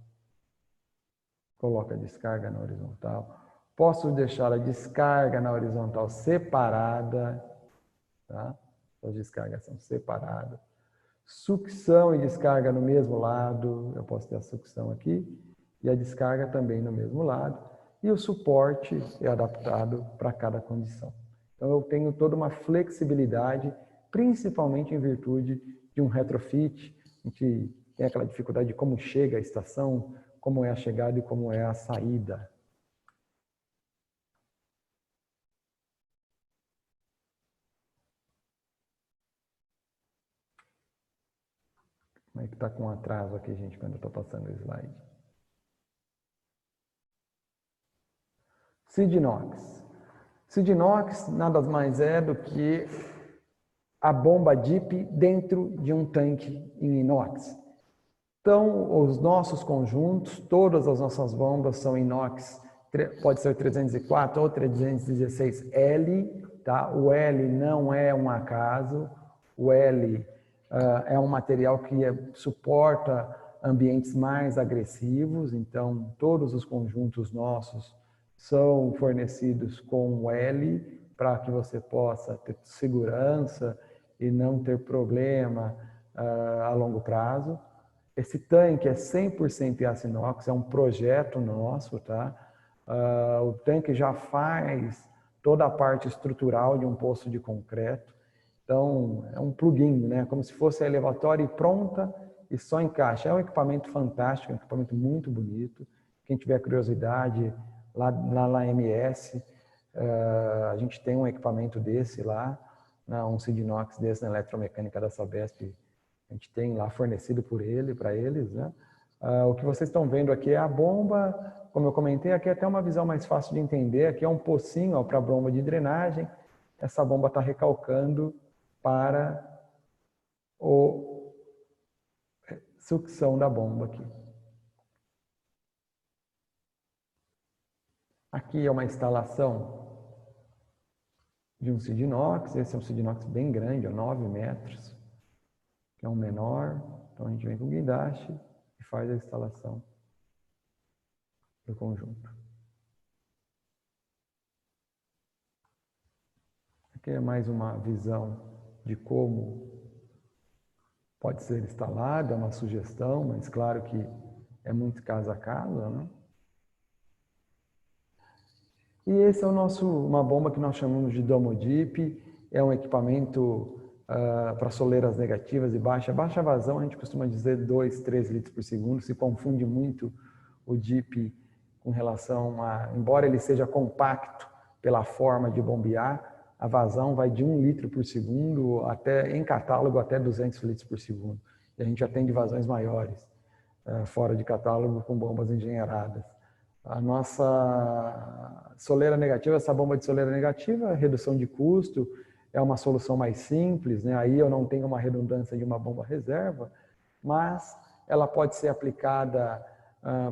coloca a descarga na horizontal, posso deixar a descarga na horizontal separada, tá? As descargas são separadas. Sucção e descarga no mesmo lado, eu posso ter a sucção aqui e a descarga também no mesmo lado. E o suporte é adaptado para cada condição. Então eu tenho toda uma flexibilidade, principalmente em virtude de um retrofit, em que tem aquela dificuldade de como chega a estação, como é a chegada e como é a saída. Como é que está com atraso aqui, gente, quando eu estou passando o slide? Sidinox. Sidinox nada mais é do que a bomba DIP dentro de um tanque em inox. Então, os nossos conjuntos, todas as nossas bombas são inox, pode ser 304 ou 316L, tá? O L não é um acaso, o L é um material que suporta ambientes mais agressivos, então todos os conjuntos nossos são fornecidos com o L para que você possa ter segurança e não ter problema a longo prazo. Esse tanque é 100% em aço inox, é um projeto nosso, tá? O tanque já faz toda a parte estrutural de um poço de concreto. Então, é um plugin, né? Como se fosse a elevatória pronta e só encaixa. É um equipamento fantástico, um equipamento muito bonito. Quem tiver curiosidade, lá na MS, a gente tem um equipamento desse lá, um Sidinox desse na eletromecânica da Sabesp. A gente tem lá fornecido para eles, né? O que vocês estão vendo aqui é a bomba, como eu comentei, aqui é até uma visão mais fácil de entender. Aqui é um pocinho para a bomba de drenagem. Essa bomba está recalcando para a sucção da bomba aqui. Aqui é uma instalação de um Sidinox. Esse é um Sidinox bem grande, 9 metros, que é um menor. Então a gente vem com o guindaste e faz a instalação do conjunto. Aqui é mais uma visão de como pode ser instalado, é uma sugestão, mas claro que é muito caso a caso, né? E esse é uma bomba que nós chamamos de Domodip, é um equipamento para soleiras negativas e baixa vazão, a gente costuma dizer 2, 3 litros por segundo, se confunde muito o DIP com relação embora ele seja compacto pela forma de bombear, a vazão vai de 1 litro por segundo, em catálogo até 200 litros por segundo. E a gente atende vazões maiores, fora de catálogo, com bombas engenheiradas. A nossa soleira negativa, essa bomba de soleira negativa, redução de custo, é uma solução mais simples, né? Aí eu não tenho uma redundância de uma bomba reserva, mas ela pode ser aplicada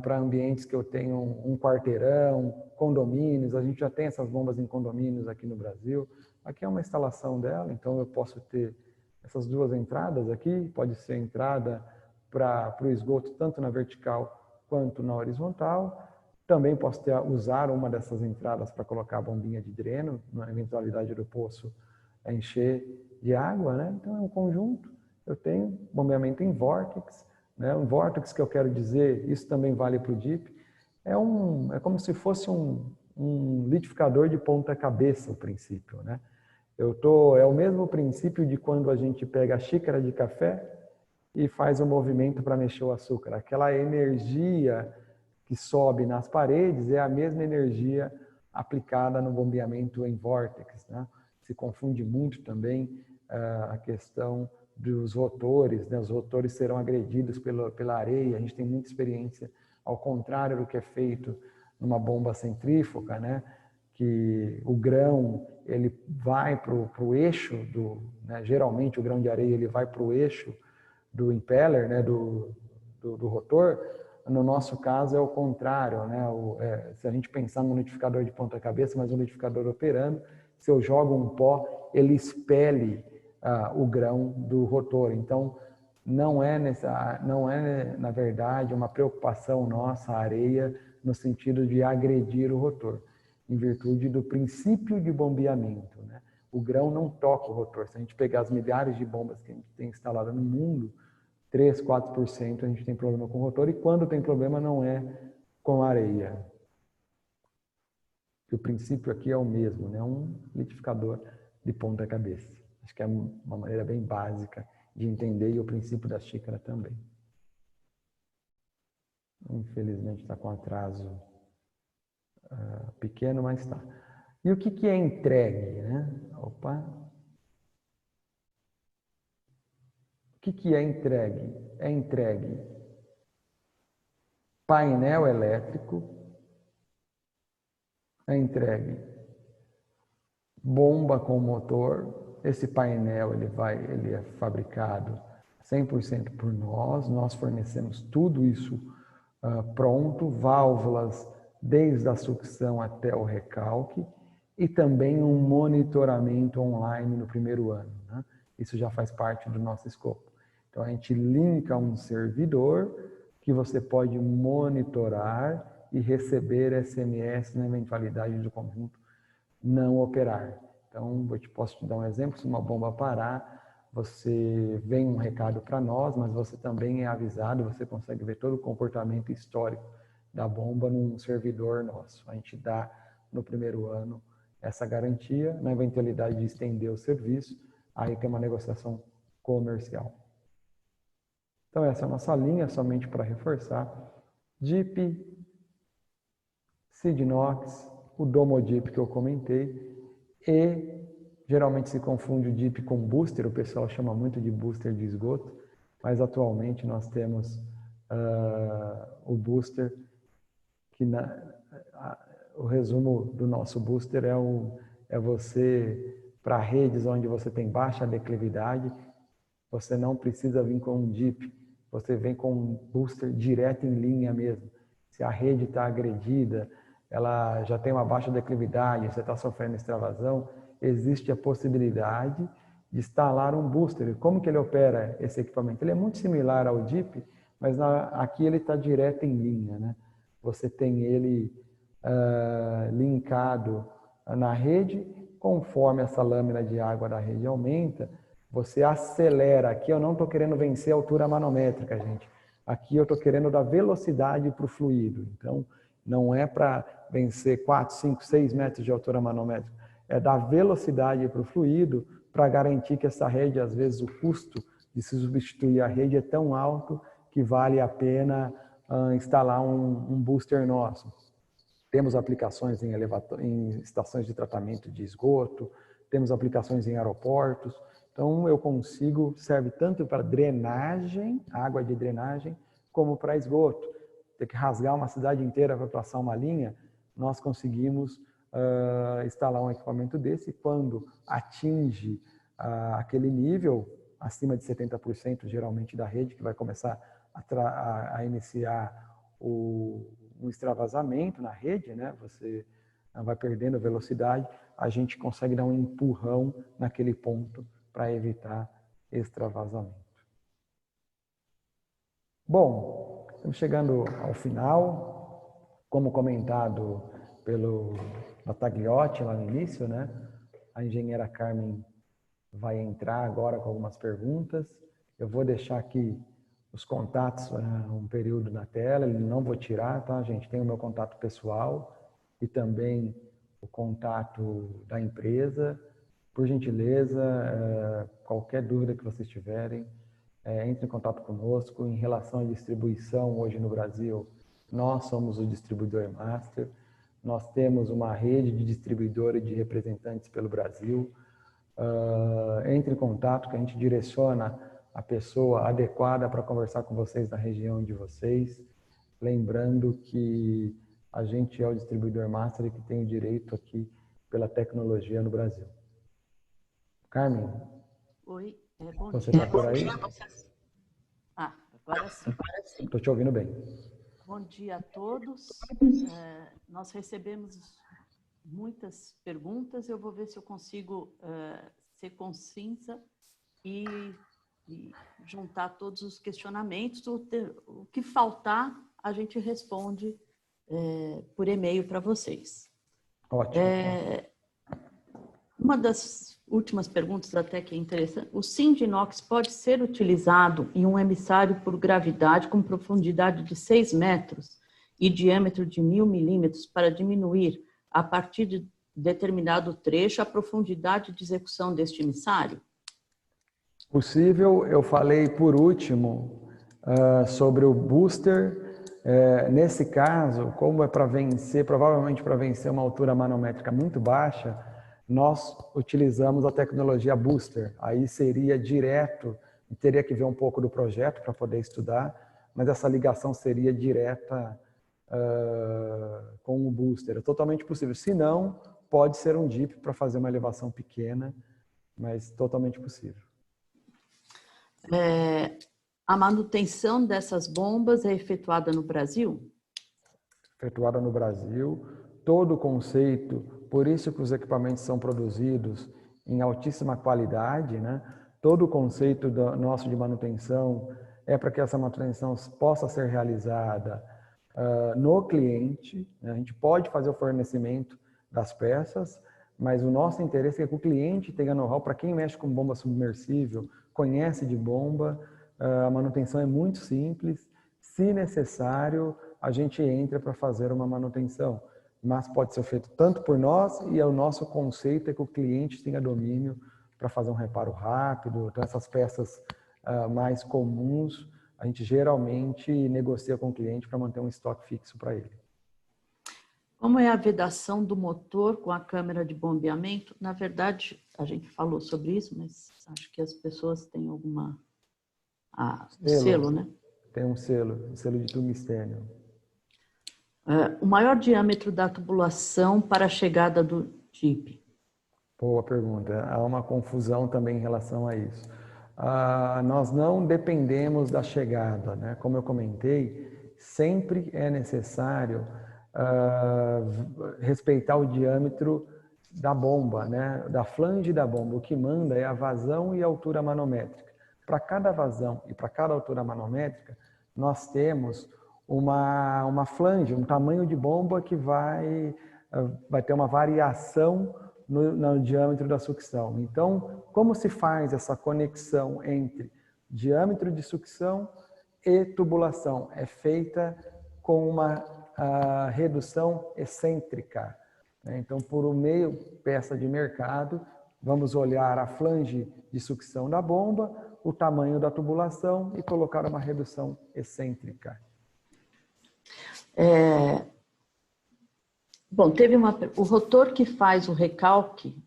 para ambientes que eu tenho um quarteirão, condomínios. A gente já tem essas bombas em condomínios aqui no Brasil. Aqui é uma instalação dela, então eu posso ter essas duas entradas aqui. Pode ser entrada para o esgoto tanto na vertical quanto na horizontal. Também posso usar uma dessas entradas para colocar a bombinha de dreno, na eventualidade do poço encher de água, né? Então é um conjunto. Eu tenho bombeamento em vórtex, né? Um vórtex, que eu quero dizer, isso também vale para o DIP, é como se fosse um liquidificador de ponta cabeça, o princípio, né? É o mesmo princípio de quando a gente pega a xícara de café e faz o movimento para mexer o açúcar. Aquela energia que sobe nas paredes é a mesma energia aplicada no bombeamento em vórtex, né? Se confunde muito também a questão dos rotores, né? Os rotores serão agredidos pela areia. A gente tem muita experiência, ao contrário do que é feito numa bomba centrífuga, né? que o grão ele vai para o eixo né, geralmente o grão de areia ele vai para o eixo do impeller, né, do rotor. No nosso caso é o contrário, né? Se a gente pensar no liquidificador de ponta cabeça, mas um liquidificador operando, se eu jogo um pó, ele expele o grão do rotor. Então, não é, na verdade, uma preocupação nossa a areia no sentido de agredir o rotor, em virtude do princípio de bombeamento, né? O grão não toca o rotor. Se a gente pegar as milhares de bombas que a gente tem instalada no mundo, 3, 4% a gente tem problema com o rotor, e quando tem problema não é com a areia. O princípio aqui é o mesmo, né? Um liquidificador de ponta cabeça. Acho que é uma maneira bem básica de entender, e o princípio da xícara também. Infelizmente está com atraso pequeno, mas está. E o que é entregue, né? Opa! O que é entregue? É entregue painel elétrico, é entregue bomba com motor. Esse painel ele é fabricado 100% por nós fornecemos tudo isso pronto, válvulas desde a sucção até o recalque, e também um monitoramento online no primeiro ano, né? Isso já faz parte do nosso escopo. Então a gente linka um servidor que você pode monitorar e receber SMS na eventualidade do conjunto não operar. Então, posso te dar um exemplo: se uma bomba parar, você vem um recado para nós, mas você também é avisado, você consegue ver todo o comportamento histórico da bomba num servidor nosso. A gente dá no primeiro ano essa garantia, na eventualidade de estender o serviço, aí tem uma negociação comercial. Então essa é a nossa linha, somente para reforçar: DIP, Sidnox, o Domodip que eu comentei, e geralmente se confunde o DIP com booster, o pessoal chama muito de booster de esgoto, mas atualmente nós temos o booster, que o resumo do nosso booster é você, para redes onde você tem baixa declividade, você não precisa vir com um DIP, você vem com um booster direto em linha mesmo. Se a rede está agredida, ela já tem uma baixa declividade, você está sofrendo extravasão, existe a possibilidade de instalar um booster. Como que ele opera esse equipamento? Ele é muito similar ao DIP, mas aqui ele está direto em linha, né? Você tem ele linkado na rede, conforme essa lâmina de água da rede aumenta, você acelera. Aqui eu não estou querendo vencer a altura manométrica, gente. Aqui eu estou querendo dar velocidade para o fluido. Então, não é para vencer 4, 5, 6 metros de altura manométrica. É dar velocidade para o fluido para garantir que essa rede, às vezes, o custo de se substituir a rede é tão alto que vale a pena instalar um booster nosso. Temos aplicações em estações de tratamento de esgoto, temos aplicações em aeroportos. Então, serve tanto para drenagem, água de drenagem, como para esgoto. Ter que rasgar uma cidade inteira para passar uma linha, nós conseguimos instalar um equipamento desse. Quando atinge aquele nível, acima de 70% geralmente da rede, que vai começar a iniciar um extravasamento na rede, né? Você vai perdendo velocidade, a gente consegue dar um empurrão naquele ponto para evitar extravasamento. Bom, estamos chegando ao final. Como comentado pelo Battagliotti lá no início, né? A engenheira Carmen vai entrar agora com algumas perguntas. Eu vou deixar aqui os contatos um período na tela, não vou tirar, tá, gente? Tem o meu contato pessoal e também o contato da empresa. Por gentileza, qualquer dúvida que vocês tiverem, entre em contato conosco. Em relação à distribuição, hoje no Brasil, nós somos o distribuidor master. Nós temos uma rede de distribuidores e de representantes pelo Brasil. Entre em contato, que a gente direciona a pessoa adequada para conversar com vocês na região de vocês. Lembrando que a gente é o distribuidor master que tem o direito aqui pela tecnologia no Brasil. Carmen? Oi, bom Você dia. está por aí? Agora sim. Estou te ouvindo bem. Bom dia a todos. Nós recebemos muitas perguntas. Eu vou ver se eu consigo ser concisa e juntar todos os questionamentos. O que faltar, a gente responde por e-mail para vocês. Ótimo. Uma das últimas perguntas até que é interessante. O sim de inox pode ser utilizado em um emissário por gravidade com profundidade de 6 metros e diâmetro de 1000 milímetros para diminuir, a partir de determinado trecho, a profundidade de execução deste emissário? Possível. Eu falei por último sobre o booster. Nesse caso, como é para vencer, provavelmente para vencer uma altura manométrica muito baixa, nós utilizamos a tecnologia booster. Aí seria direto, teria que ver um pouco do projeto para poder estudar, mas essa ligação seria direta com o booster. É totalmente possível. Se não, pode ser um DIP para fazer uma elevação pequena, mas totalmente possível. A manutenção dessas bombas é efetuada no Brasil? Efetuada no Brasil. Todo o conceito, por isso que os equipamentos são produzidos em altíssima qualidade, né? Todo o conceito nosso de manutenção é para que essa manutenção possa ser realizada no cliente, né? A gente pode fazer o fornecimento das peças, mas o nosso interesse é que o cliente tenha know-how. Para quem mexe com bomba submersível, conhece de bomba, a manutenção é muito simples. Se necessário, a gente entra para fazer uma manutenção, mas pode ser feito tanto por nós, e o nosso conceito é que o cliente tenha domínio para fazer um reparo rápido. Então, essas peças mais comuns, a gente geralmente negocia com o cliente para manter um estoque fixo para ele. Como é a vedação do motor com a câmera de bombeamento? Na verdade, a gente falou sobre isso, mas acho que as pessoas têm alguma... selo, né? Tem um selo de tungstênio. O maior diâmetro da tubulação para a chegada do DIP? Boa pergunta. Há uma confusão também em relação a isso. Nós não dependemos da chegada, né? Como eu comentei, sempre é necessário respeitar o diâmetro da bomba, né? Da flange da bomba. O que manda é a vazão e a altura manométrica. Para cada vazão e para cada altura manométrica, nós temos uma flange, um tamanho de bomba que vai ter uma variação no diâmetro da sucção. Então, como se faz essa conexão entre diâmetro de sucção e tubulação? É feita com uma redução excêntrica. Então, por meio peça de mercado, vamos olhar a flange de sucção da bomba, o tamanho da tubulação e colocar uma redução excêntrica. Bom, o rotor que faz o recalque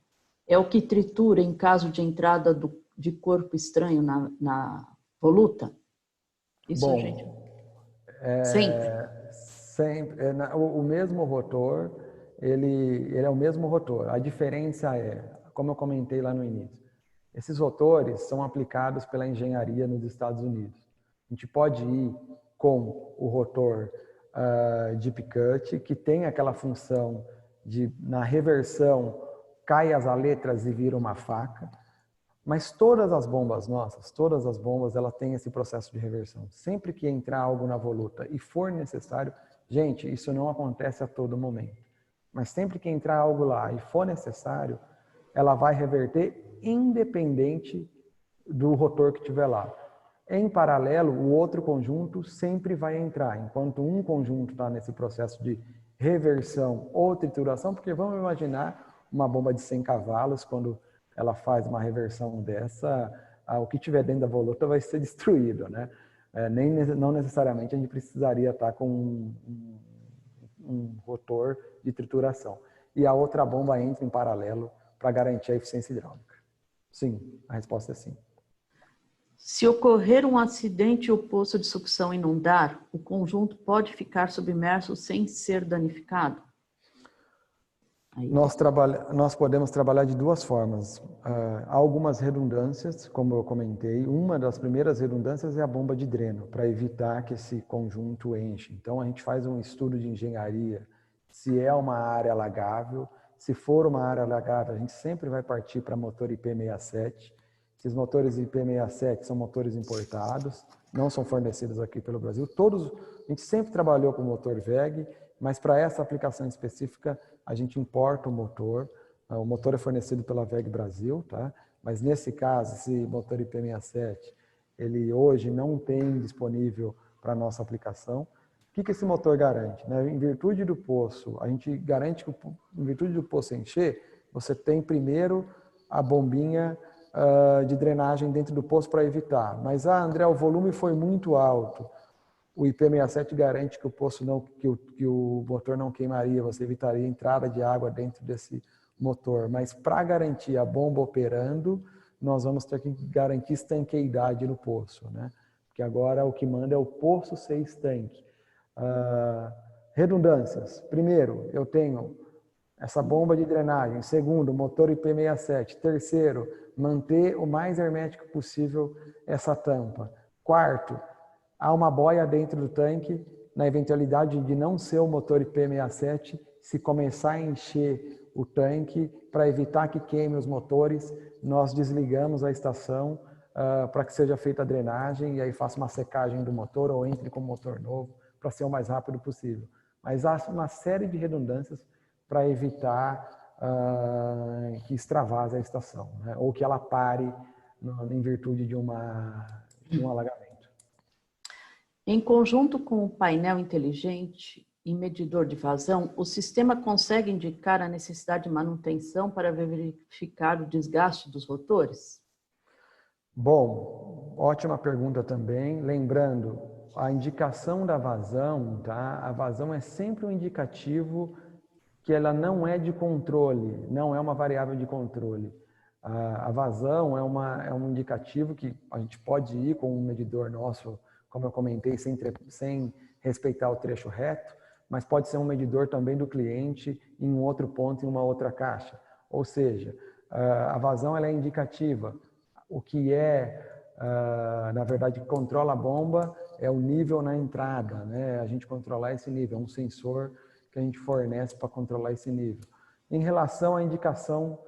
é o que tritura em caso de entrada de corpo estranho na voluta? Isso, bom, gente? Sempre. O mesmo rotor, ele é o mesmo rotor. A diferença é, como eu comentei lá no início, esses rotores são aplicados pela engenharia nos Estados Unidos. A gente pode ir com o rotor deep cut, que tem aquela função de, na reversão, cai as aletras e vira uma faca. Mas todas as bombas nossas, todas as bombas, elas têm esse processo de reversão. Sempre que entrar algo na voluta e for necessário, gente, isso não acontece a todo momento. Mas sempre que entrar algo lá e for necessário, ela vai reverter independente do rotor que tiver lá. Em paralelo, o outro conjunto sempre vai entrar, enquanto um conjunto está nesse processo de reversão ou trituração, porque vamos imaginar uma bomba de 100 cavalos, quando ela faz uma reversão dessa, o que tiver dentro da voluta vai ser destruído, né? Não necessariamente a gente precisaria estar com um rotor de trituração. E a outra bomba entra em paralelo para garantir a eficiência hidráulica. Sim, a resposta é sim. Se ocorrer um acidente e o poço de sucção inundar, o conjunto pode ficar submerso sem ser danificado? Nós podemos trabalhar de duas formas. Há algumas redundâncias, como eu comentei. Uma das primeiras redundâncias é a bomba de dreno, para evitar que esse conjunto enche. Então, a gente faz um estudo de engenharia, se é uma área alagável. Se for uma área alagável, a gente sempre vai partir para motor IP67. Esses motores IP67 são motores importados, não são fornecidos aqui pelo Brasil. A gente sempre trabalhou com motor VEG, mas para essa aplicação específica, a gente importa o motor. O motor é fornecido pela VEG Brasil, tá? Mas nesse caso, esse motor IP67, ele hoje não tem disponível para a nossa aplicação. O que esse motor garante? Em virtude do poço, a gente garante que, em virtude do poço encher, você tem primeiro a bombinha de drenagem dentro do poço para evitar. Mas, André, o volume foi muito alto. O IP67 garante que o poço que o motor não queimaria, você evitaria a entrada de água dentro desse motor. Mas para garantir a bomba operando, nós vamos ter que garantir estanqueidade no poço, né? Porque agora o que manda é o poço ser estanque. Redundâncias. Primeiro, eu tenho essa bomba de drenagem. Segundo, motor IP67. Terceiro, manter o mais hermético possível essa tampa. Quarto, há uma boia dentro do tanque, na eventualidade de não ser o motor IP67, se começar a encher o tanque, para evitar que queime os motores, nós desligamos a estação para que seja feita a drenagem e aí faça uma secagem do motor ou entre com o motor novo, para ser o mais rápido possível. Mas há uma série de redundâncias para evitar que extravase a estação, né? Ou que ela pare em virtude de um alagamento. Em conjunto com o painel inteligente e medidor de vazão, o sistema consegue indicar a necessidade de manutenção para verificar o desgaste dos rotores? Bom, ótima pergunta também. Lembrando, a indicação da vazão, tá? A vazão é sempre um indicativo que ela não é de controle, não é uma variável de controle. A vazão é um indicativo que a gente pode ir com um medidor nosso, como eu comentei, sem respeitar o trecho reto, mas pode ser um medidor também do cliente em um outro ponto, em uma outra caixa. Ou seja, a vazão ela é indicativa. O que na verdade, controla a bomba é o nível na entrada, né? A gente controlar esse nível, é um sensor que a gente fornece para controlar esse nível. Em relação à indicação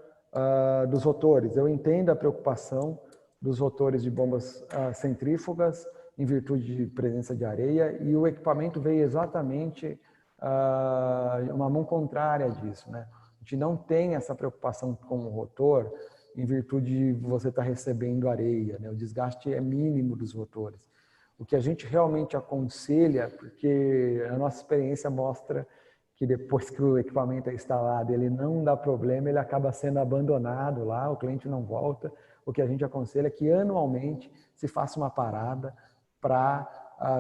dos rotores, eu entendo a preocupação dos rotores de bombas centrífugas em virtude de presença de areia, e o equipamento veio exatamente uma mão contrária disso, né? A gente não tem essa preocupação com o rotor em virtude de você estar recebendo areia, né? O desgaste é mínimo dos rotores. O que a gente realmente aconselha, porque a nossa experiência mostra que depois que o equipamento é instalado, ele não dá problema, ele acaba sendo abandonado lá, o cliente não volta. O que a gente aconselha é que anualmente se faça uma parada para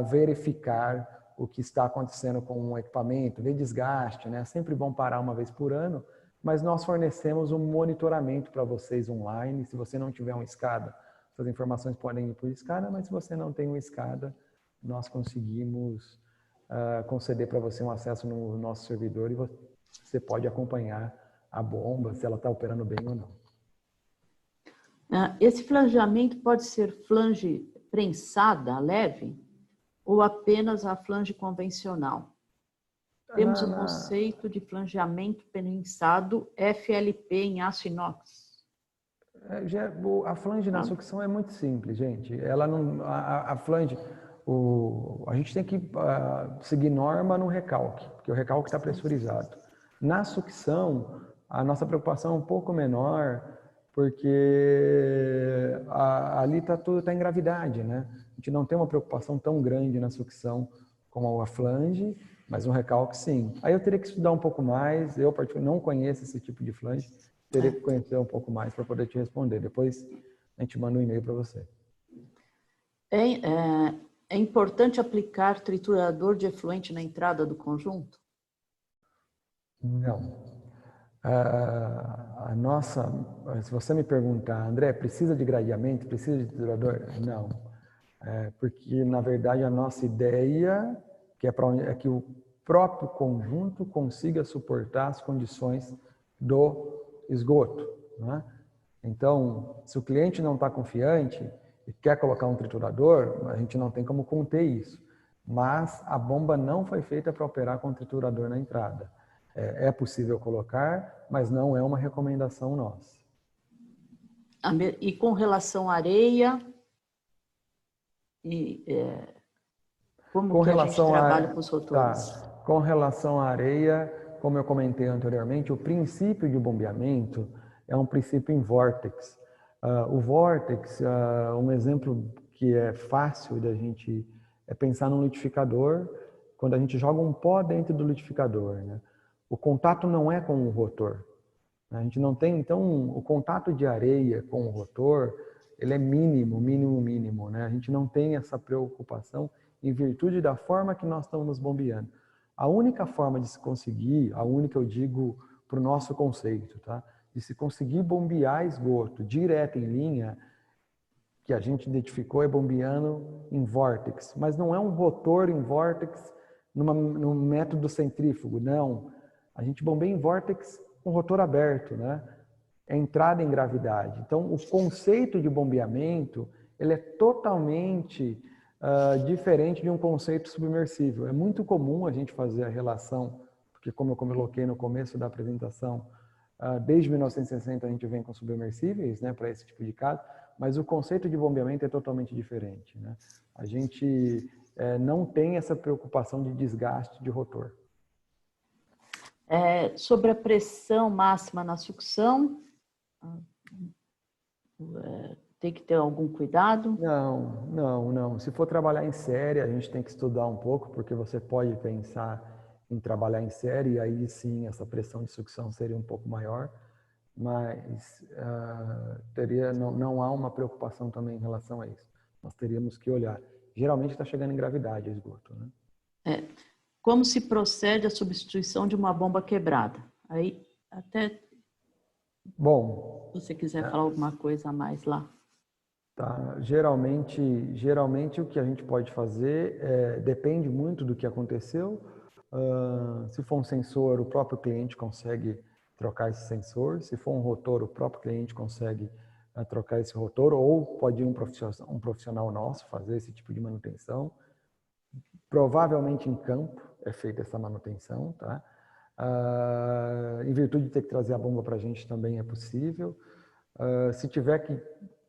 verificar o que está acontecendo com o equipamento, ver desgaste, né? É sempre bom parar uma vez por ano, mas nós fornecemos um monitoramento para vocês online. Se você não tiver um SCADA, suas informações podem ir por SCADA, mas se você não tem um SCADA, nós conseguimos conceder para você um acesso no nosso servidor e você pode acompanhar a bomba, se ela está operando bem ou não. Esse flangeamento pode ser flange prensada, leve, ou apenas a flange convencional? Temos o conceito de flangeamento prensado FLP em aço inox. A flange na sucção é muito simples, gente. Ela não, a flange, a gente tem que seguir norma no recalque, porque o recalque está pressurizado. Na sucção, a nossa preocupação é um pouco menor, porque ali tudo está em gravidade, né? A gente não tem uma preocupação tão grande na sucção como a flange, mas no recalque sim. Aí eu teria que estudar um pouco mais, eu particularmente não conheço esse tipo de flange, teria que conhecer um pouco mais para poder te responder. Depois a gente manda um e-mail para você. É importante aplicar triturador de efluente na entrada do conjunto? Não. Se você me perguntar, André, precisa de gradeamento, precisa de triturador? Não. Porque, na verdade, a nossa ideia é que o próprio conjunto consiga suportar as condições do esgoto, né? Então, se o cliente não está confiante e quer colocar um triturador, a gente não tem como conter isso. Mas a bomba não foi feita para operar com triturador na entrada. É possível colocar, mas não é uma recomendação nossa. E com relação à areia, como que a gente trabalha com os rotores? Tá. Com relação à areia, como eu comentei anteriormente, o princípio de bombeamento é um princípio em vórtex. O vórtex, um exemplo que é fácil da gente pensar num liquidificador, quando a gente joga um pó dentro do liquidificador, né? O contato não é com o rotor. A gente não tem, então, o contato de areia com o rotor, ele é mínimo, né? A gente não tem essa preocupação em virtude da forma que nós estamos bombeando. A única forma de se conseguir, a única eu digo para o nosso conceito, tá? De se conseguir bombear esgoto direto em linha, que a gente identificou é bombeando em vórtex. Mas não é um rotor em vórtex num método centrífugo, não. A gente bombeia em vórtex com rotor aberto, né? É entrada em gravidade. Então, o conceito de bombeamento, ele é totalmente diferente de um conceito submersível. É muito comum a gente fazer a relação, porque como eu coloquei no começo da apresentação, desde 1960 a gente vem com submersíveis, né, para esse tipo de caso, mas o conceito de bombeamento é totalmente diferente, né? A gente não tem essa preocupação de desgaste de rotor. Sobre a pressão máxima na sucção, tem que ter algum cuidado? Não. Se for trabalhar em série, a gente tem que estudar um pouco, porque você pode pensar em trabalhar em série, e aí sim essa pressão de sucção seria um pouco maior, mas não há uma preocupação também em relação a isso. Nós teríamos que olhar. Geralmente está chegando em gravidade o esgoto, né? Como se procede a substituição de uma bomba quebrada? Aí, até... Bom... Se você quiser falar alguma coisa a mais lá. Tá. Geralmente o que a gente pode fazer depende muito do que aconteceu. Se for um sensor, o próprio cliente consegue trocar esse sensor. Se for um rotor, o próprio cliente consegue trocar esse rotor, ou pode ir um profissional nosso fazer esse tipo de manutenção. Provavelmente em campo é feita essa manutenção, tá? Em virtude de ter que trazer a bomba para a gente também é possível. Se tiver que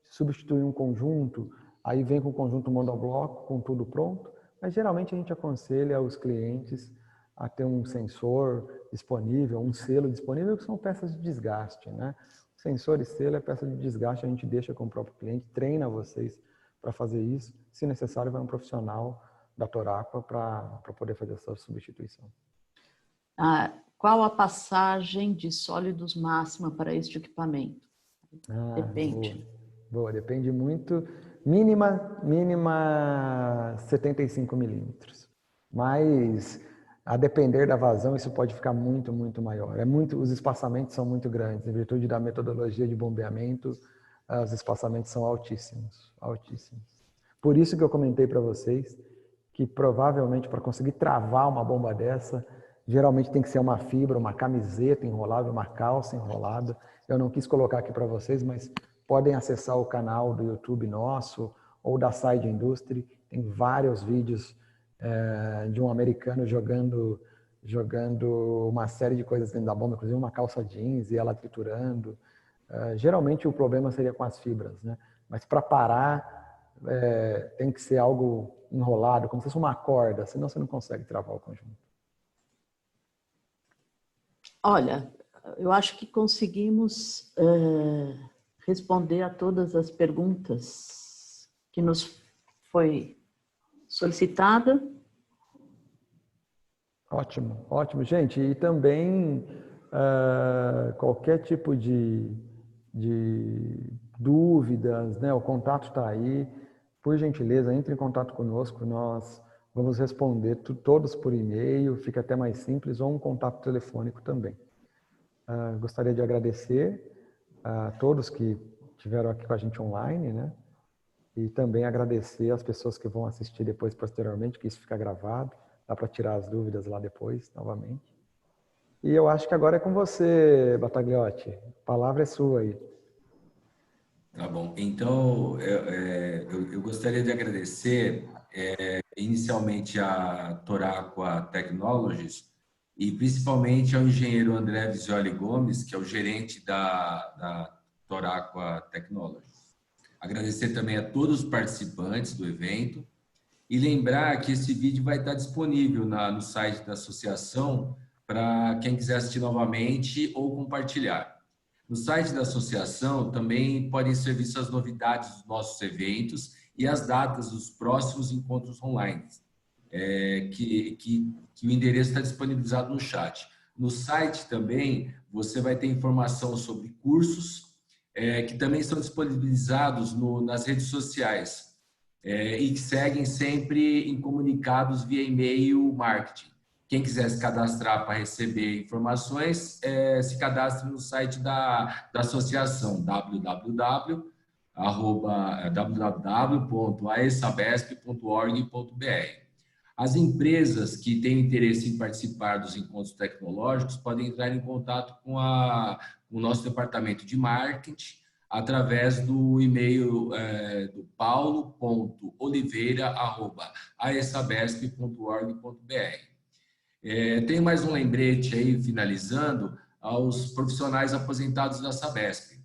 substituir um conjunto, aí vem com o conjunto monobloco, com tudo pronto, mas geralmente a gente aconselha os clientes a ter um sensor disponível, um selo disponível, que são peças de desgaste, né? Sensor e selo é peça de desgaste, a gente deixa com o próprio cliente, treina vocês para fazer isso, se necessário vai um profissional da Toraqua para poder fazer essa substituição. Qual a passagem de sólidos máxima para este equipamento? Depende. Boa, depende muito. Mínima 75 milímetros. Mas, a depender da vazão, isso pode ficar muito, muito maior. Os espaçamentos são muito grandes. Em virtude da metodologia de bombeamento, os espaçamentos são altíssimos. Por isso que eu comentei para vocês que provavelmente para conseguir travar uma bomba dessa, geralmente tem que ser uma fibra, uma camiseta enrolada, uma calça enrolada. Eu não quis colocar aqui para vocês, mas podem acessar o canal do YouTube nosso ou da Side Industry. Tem vários vídeos de um americano jogando uma série de coisas dentro da bomba, inclusive uma calça jeans e ela triturando. Geralmente o problema seria com as fibras, né? Mas para parar tem que ser algo enrolado, como se fosse uma corda, senão você não consegue travar o conjunto. Olha, eu acho que conseguimos responder a todas as perguntas que nos foi solicitada. Ótimo. Gente, e também qualquer tipo de dúvidas, né? O contato está aí. Por gentileza, entre em contato conosco, nós vamos responder todos por e-mail, fica até mais simples, ou um contato telefônico também. Gostaria de agradecer a todos que estiveram aqui com a gente online, né? E também agradecer as pessoas que vão assistir depois, posteriormente, que isso fica gravado. Dá para tirar as dúvidas lá depois, novamente. E eu acho que agora é com você, Batagliotti. A palavra é sua aí. Tá bom. Então, eu gostaria de agradecer inicialmente a Toraqua Technologies e principalmente ao engenheiro André Visioli Gomes, que é o gerente da Toraqua Technologies. Agradecer também a todos os participantes do evento e lembrar que esse vídeo vai estar disponível no site da associação para quem quiser assistir novamente ou compartilhar. No site da associação também podem ser vistas as novidades dos nossos eventos e as datas dos próximos encontros online, que o endereço está disponibilizado no chat. No site também você vai ter informação sobre cursos que também são disponibilizados nas redes sociais e que seguem sempre em comunicados via e-mail marketing. Quem quiser se cadastrar para receber informações, se cadastre no site da associação, www.aesabesp.org.br. As empresas que têm interesse em participar dos encontros tecnológicos podem entrar em contato com o nosso departamento de marketing através do e-mail do paulo.oliveira@aesabesp.org.br. Tem mais um lembrete aí, finalizando, aos profissionais aposentados da Sabesp.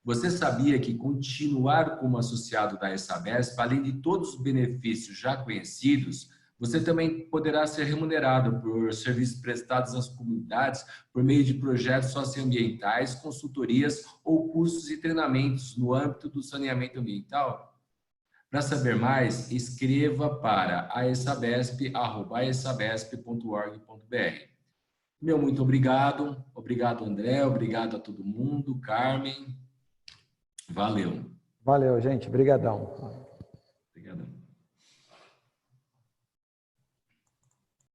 Você sabia que continuar como associado da Sabesp, além de todos os benefícios já conhecidos, você também poderá ser remunerado por serviços prestados às comunidades por meio de projetos socioambientais, consultorias ou cursos e treinamentos no âmbito do saneamento ambiental? Para saber mais, escreva para aesabesp@aesabesp.org.br. Meu muito obrigado. Obrigado, André. Obrigado a todo mundo. Carmen. Valeu. Valeu, gente. Obrigadão.